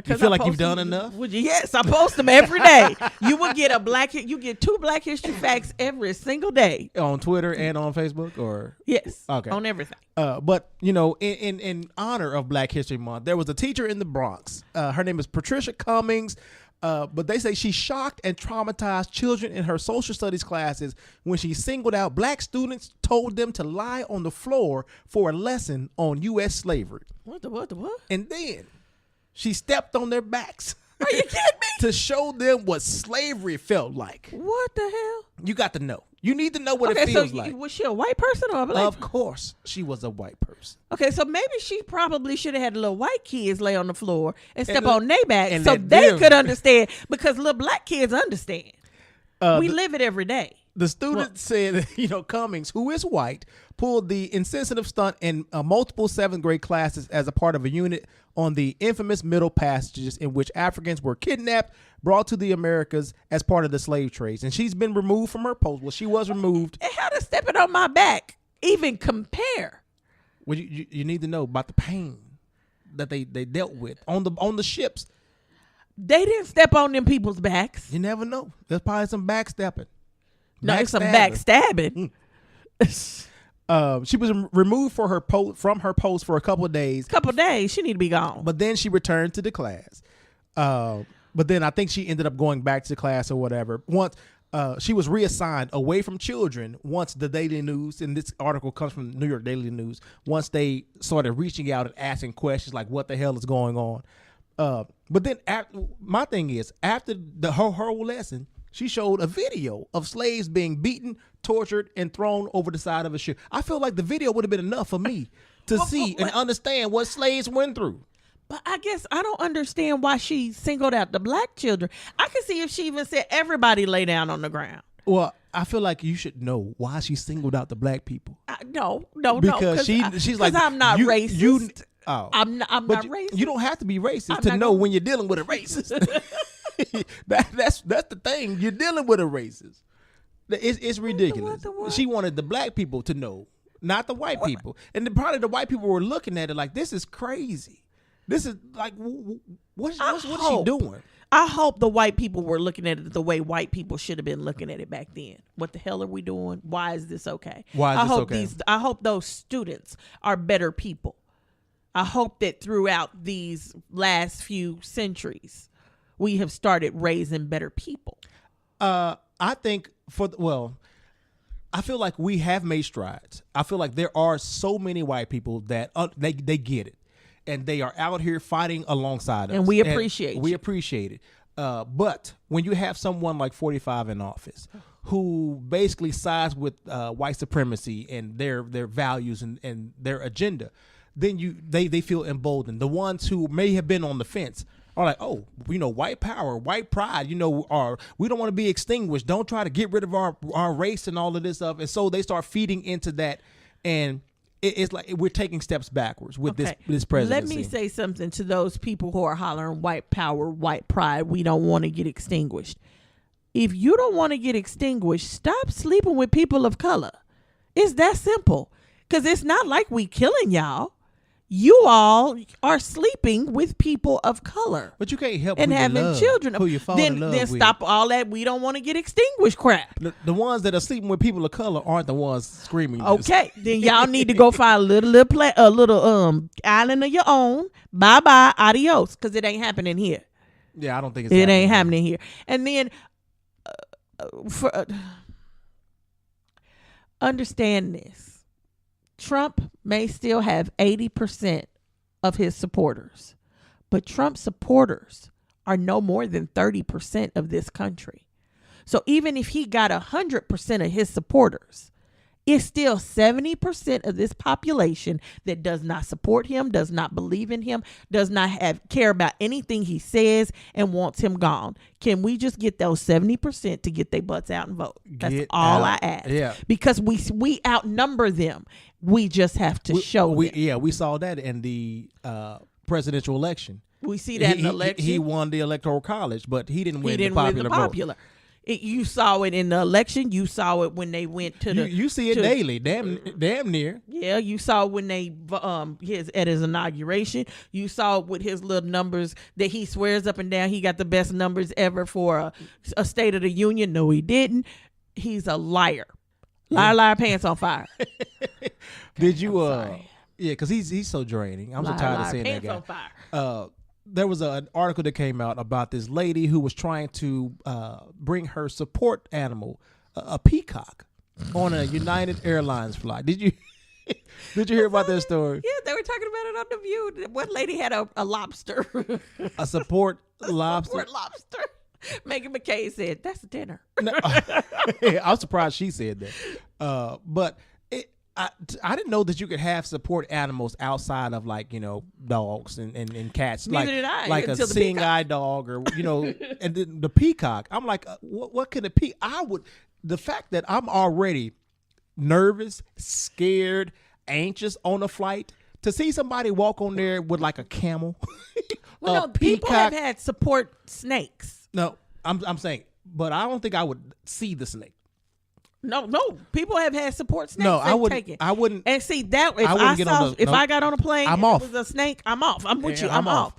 feel like you've done enough? Yes, I post them every day. You will get you get 2 Black History Facts every single day on Twitter and on Facebook, or yes, okay, on everything. But you know, in honor of Black History Month, there was a teacher in the Bronx. Her name is Patricia Cummings. But they say she shocked and traumatized children in her social studies classes when she singled out Black students, told them to lie on the floor for a lesson on U.S. slavery. What? And then she stepped on their backs. Are you kidding me? To show them what slavery felt like. What the hell? You got to know. You need to know what it feels like. Was she a white person or a black? Of course, she was a white person. Okay, so maybe she probably should have had little white kids lay on the floor and step on their back and so they could understand, because little black kids understand. We live it every day. The student said, Cummings, who is white, pulled the insensitive stunt in multiple 7th grade classes as a part of a unit on the infamous Middle Passages, in which Africans were kidnapped, brought to the Americas as part of the slave trades. And she's been removed from her post. Well, she was removed. And how does stepping on my back even compare? Well, you need to know about the pain that they dealt with on the ships. They didn't step on them people's backs. You never know. There's probably some backstepping. No, it's some backstabbing. She was removed from her post for a couple of days. She need to be gone. But then she returned to the class. But then I think she ended up going back to class or whatever. Once she was reassigned away from children, once the Daily News, and this article comes from New York Daily News, once they started reaching out and asking questions like, what the hell is going on? But then my thing is, after her whole lesson, she showed a video of slaves being beaten, tortured, and thrown over the side of a ship. I feel like the video would have been enough for me to see and understand what slaves went through. But I guess I don't understand why she singled out the black children. I can see if she even said everybody lay down on the ground. Well, I feel like you should know why she singled out the black people. No. Because she's like, I'm not racist. I'm not racist. You don't have to be racist to know when you're dealing with a racist. That's the thing. You're dealing with a racist. It's ridiculous. She wanted the black people to know, not the white people. And probably the white people were looking at it like, this is crazy. This is like, what's she doing? I hope the white people were looking at it the way white people should have been looking at it back then. What the hell are we doing? Why is this okay? I hope those students are better people. I hope that throughout these last few centuries, we have started raising better people. I think I feel like we have made strides. I feel like there are so many white people that they get it. and they are out here fighting alongside us. And we appreciate We appreciate it. But when you have someone like 45 in office who basically sides with white supremacy and their values and their agenda, then they feel emboldened. The ones who may have been on the fence are like, oh, white power, white pride, or we don't want to be extinguished. Don't try to get rid of our race and all of this stuff. And so they start feeding into that, and it's like we're taking steps backwards with this presidency. Let me say something to those people who are hollering white power, white pride. We don't want to get extinguished. If you don't want to get extinguished, stop sleeping with people of color. It's that simple. Because it's not like we killing y'all. You all are sleeping with people of color. But you can't help and having children. Who you fall in love then with. Stop all that. We don't want to get extinguished crap. The ones that are sleeping with people of color aren't the ones screaming this. Okay, then y'all need to go find a little island of your own. Bye bye, adios, because it ain't happening here. Yeah, I don't think it ain't happening here. And then understand this. Trump may still have 80% of his supporters, but Trump supporters are no more than 30% of this country. So even if he got 100% of his supporters, it's still 70% of this population that does not support him, does not believe in him, does not care about anything he says, and wants him gone. Can we just get those 70% to get their butts out and vote? That's all I ask. Yeah. Because we outnumber them. We just have to show them. Yeah, we saw that in the presidential election. We see that in the election. He won the Electoral College, but he didn't win the popular vote. You saw it in the election. You saw it when they went to the. You see it daily, damn near. Yeah, you saw when they at his inauguration. You saw with his little numbers that he swears up and down he got the best numbers ever for a State of the Union. No, he didn't. He's a liar. Liar, pants on fire. Did you? Yeah, because he's so draining. I'm so tired of saying that guy. Pants on fire. There was an article that came out about this lady who was trying to bring her support animal, a peacock, on a United Airlines flight. Did you hear about that story? Yeah, they were talking about it on The View. One lady had a lobster. A support lobster? Support lobster. Megan McKay said, that's a dinner. No, I'm surprised she said that. But I didn't know that you could have support animals outside of dogs and cats. Neither did I. Like a seeing eye dog or and then the peacock. I'm like, what can a peacock? The fact that I'm already nervous, scared, anxious on a flight to see somebody walk on there with like a camel. Well, no, people have had support snakes. No, I'm saying, but I don't think I would see the snake. No, people have had support snakes. No, I wouldn't. And see that if I I got on a plane, I'm and off. It was a snake, I'm off. I'm with you. I'm off.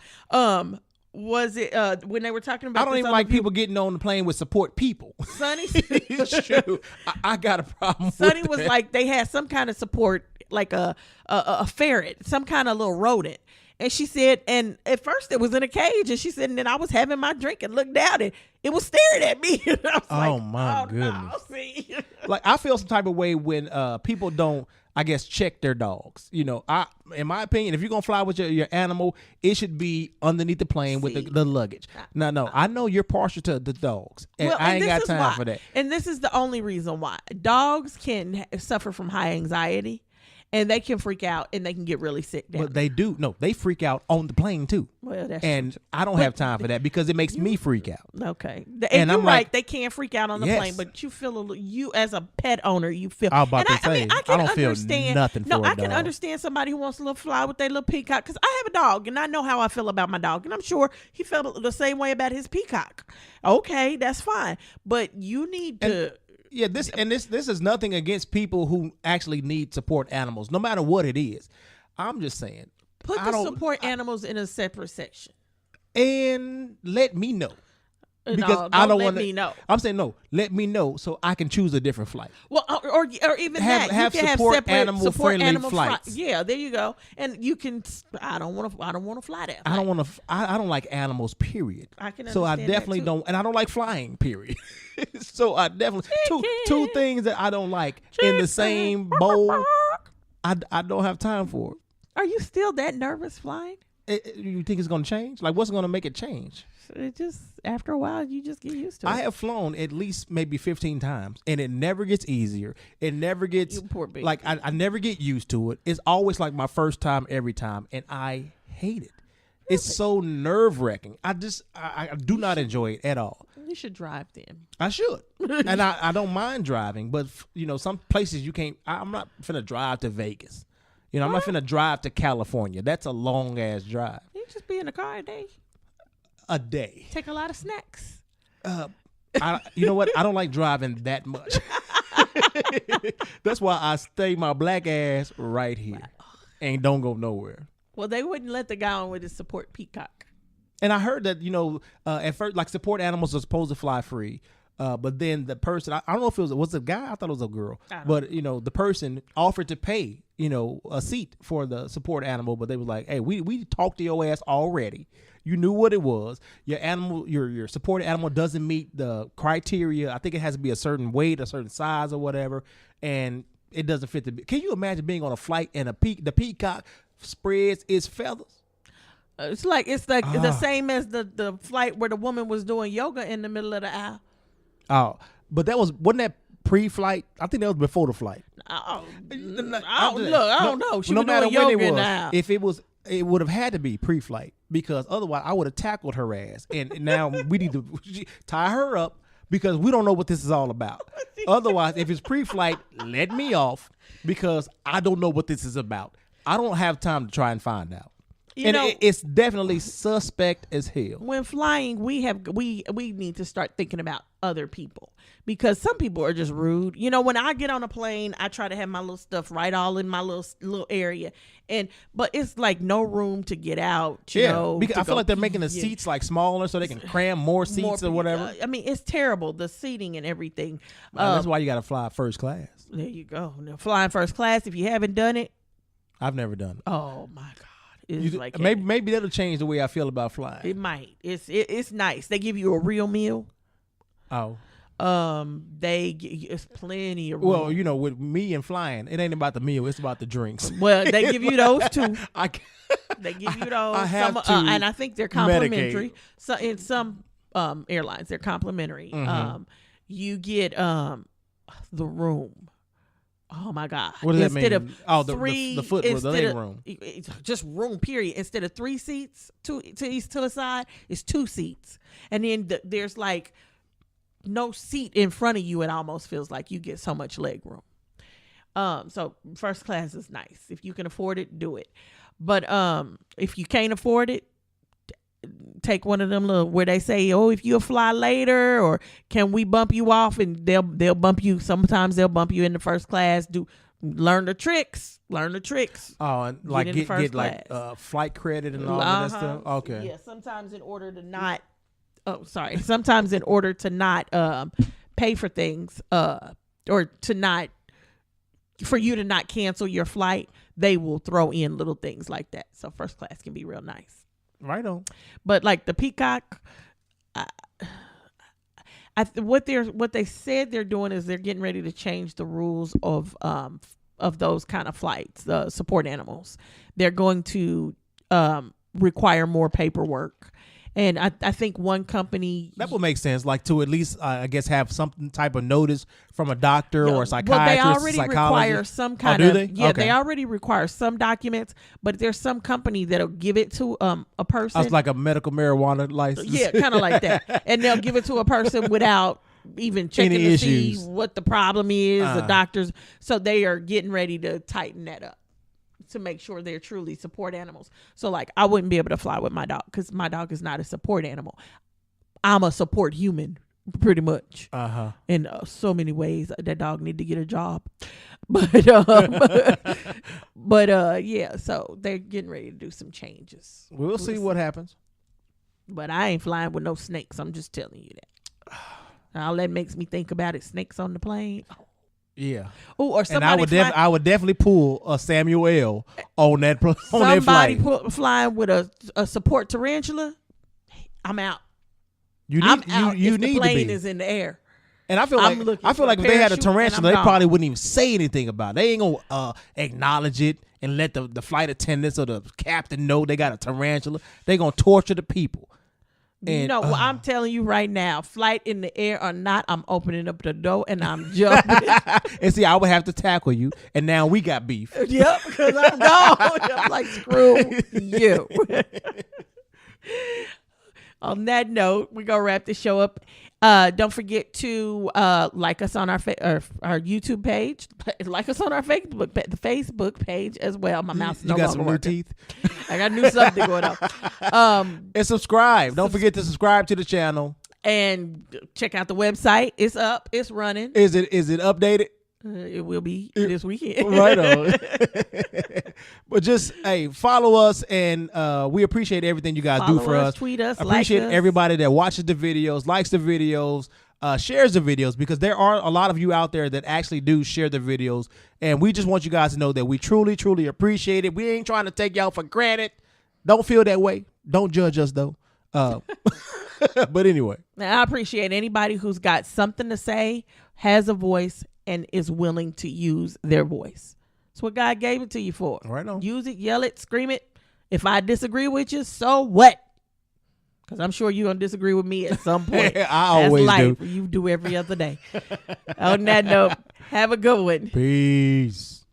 Was it when they were talking about? I don't even like people getting on the plane with support people. Sonny, it's true. I got a problem. Sonny with was that. like they had some kind of support, like a ferret, some kind of little rodent. And she said, and at first it was in a cage, and she said, and then I was having my drink and looked down and it was staring at me. And I was my goodness. No, see. Like I feel some type of way when people don't, I guess, check their dogs. In my opinion, if you're gonna fly with your animal, it should be underneath the plane with the luggage. No, I know you're partial to the dogs, and I ain't got time for that. And this is the only reason why dogs can suffer from high anxiety. And they can freak out and they can get really sick. But they do. No, they freak out on the plane too. Well, that's and true. I don't have time for that because it makes me freak out. Okay. And you're right. They can freak out on the plane, but you feel you as a pet owner, you feel. I was about to say, I don't feel nothing for a dog. I can understand somebody who wants to fly with their little peacock because I have a dog and I know how I feel about my dog. And I'm sure he felt the same way about his peacock. Okay, that's fine. But you need to. Yeah, this is nothing against people who actually need support animals, no matter what it is. I'm just saying, put the support animals in a separate section and let me know. Because I don't want to know. I'm saying no. Let me know so I can choose a different flight. Well, or even have you can support have separate animal friendly flights. Yeah, there you go. And you can. I don't want to fly that. I don't want to. I don't like animals. Period. I can. So I definitely don't, and I don't like flying. Period. So I definitely two things that I don't like in the same bowl. I don't have time for it. Are you still that nervous flying? You think it's going to change? Like, what's going to make it change? It just, after a while, you just get used to it. I have flown at least maybe 15 times, and it never gets easier. It never gets, you poor baby. like, I never get used to it. It's always like my first time every time, and I hate it. Really? It's so nerve-wracking. I do not enjoy it at all. You should drive then. I should. And I don't mind driving, but, some places you can't. I'm not finna drive to Vegas. I'm not finna drive to California. That's a long-ass drive. You just be in the car a day. A day. Take a lot of snacks. You know what? I don't like driving that much. That's why I stay my black ass right here and don't go nowhere. Well, they wouldn't let the guy on with his support Peacock. And I heard that, at first, like, support animals are supposed to fly free. But then the person, I don't know if it was a guy. I thought it was a girl. But, the person offered to pay, a seat for the support animal. But they was like, hey, we talked to your ass already. You knew what it was. Your animal, your support animal doesn't meet the criteria. I think it has to be a certain weight, a certain size or whatever. And it doesn't fit the. Can you imagine being on a flight and the peacock spreads its feathers? It's like the same as the flight where the woman was doing yoga in the middle of the aisle. Oh, but wasn't that pre-flight? I think that was before the flight. I don't know. She was doing yoga in the aisle. If it would have had to be pre-flight, because otherwise I would have tackled her ass. And now we need to tie her up because we don't know what this is all about. Otherwise, if it's pre-flight, let me off because I don't know what this is about. I don't have time to try and find out. It's definitely suspect as hell. When flying, we need to start thinking about other people because some people are just rude. When I get on a plane, I try to have my little stuff right all in my little area, but it's like no room to get out. Because I feel like they're making the seats like smaller so they can cram more seats or whatever. It's terrible, the seating and everything. That's why you got to fly first class. There you go. Now, flying first class. If you haven't done it, I've never done it. Oh my God. Maybe that'll change the way I feel about flying. It might. It's nice. They give you a real meal. Oh. It's plenty of room. Well, with me and flying, it ain't about the meal. It's about the drinks. Well, they give you those too. They give you those. I have to and I think they're complimentary. So in some airlines, they're complimentary. Mm-hmm. You get the room. Oh my God! What does that mean? The leg room. Just room. Period. Instead of 3 seats to the side, it's 2 seats, and then there's like no seat in front of you. It almost feels like you get so much leg room. So first class is nice if you can afford it. Do it, but if you can't afford it, take one of them little where they say, oh, if you'll fly later, or can we bump you off, and they'll bump you. Sometimes they'll bump you in the first class. Learn the tricks. Oh, and like get like flight credit and all of that stuff. Okay. Yeah. Sometimes in order to not. Oh, sorry. Sometimes in order to not pay for things, or to not for you to not cancel your flight, they will throw in little things like that. So first class can be real nice. Right on. But like the Peacock, what they said they're doing is they're getting ready to change the rules of those kind of flights, the support animals. They're going to require more paperwork. And I think one company... That would make sense, like to at least, I guess, have some type of notice from a doctor or a psychiatrist, well, they already require some kind of... do they? Yeah, okay. They already require some documents, but there's some company that'll give it to a person. It's like a medical marijuana license. Yeah, kind of like that. And they'll give it to a person without even checking to see what the problem is, the doctors. So they are getting ready to tighten that up to make sure they're truly support animals. So like I wouldn't be able to fly with my dog because my dog is not a support animal. I'm a support human pretty much. In so many ways. That dog need to get a job. But yeah, so they're getting ready to do some changes. We'll see what happens. But I ain't flying with no snakes. I'm just telling you that. All that makes me think about it. Snakes on the plane. Yeah. Oh, or somebody. And I would definitely pull a Samuel L. on that flight. Somebody flying with a support tarantula. I'm out. You need the plane to be. is in the air. And I feel like if they had a tarantula, they probably wouldn't even say anything about it. They ain't gonna acknowledge it and let the flight attendants or the captain know they got a tarantula. They gonna torture the people. And, well, I'm telling you right now, flight in the air or not, I'm opening up the door and I'm jumping. And see, I would have to tackle you, and now we got beef. Yep, because I'm gone. I'm like, screw you. On that note, we're going to wrap the show up. Don't forget to like us on our YouTube page. Like us on our the Facebook page as well. My mouth's no longer working. You got some new teeth? I got new something going on. And subscribe. Don't forget to subscribe to the channel. And check out the website. It's up. It's running. Is it updated? It will be this weekend. Right on. But just, hey, follow us, and we appreciate everything you guys do for us. Tweet us, appreciate like us. Everybody that watches the videos, likes the videos, shares the videos, because there are a lot of you out there that actually do share the videos, and we just want you guys to know that we truly, truly appreciate it. We ain't trying to take y'all for granted. Don't feel that way. Don't judge us, though. But anyway. Now, I appreciate anybody who's got something to say, has a voice, and is willing to use their voice. That's what God gave it to you for. Right on. Use it, yell it, scream it. If I disagree with you, so what? Because I'm sure you're going to disagree with me at some point. I always do. You do every other day. On that note, have a good one. Peace.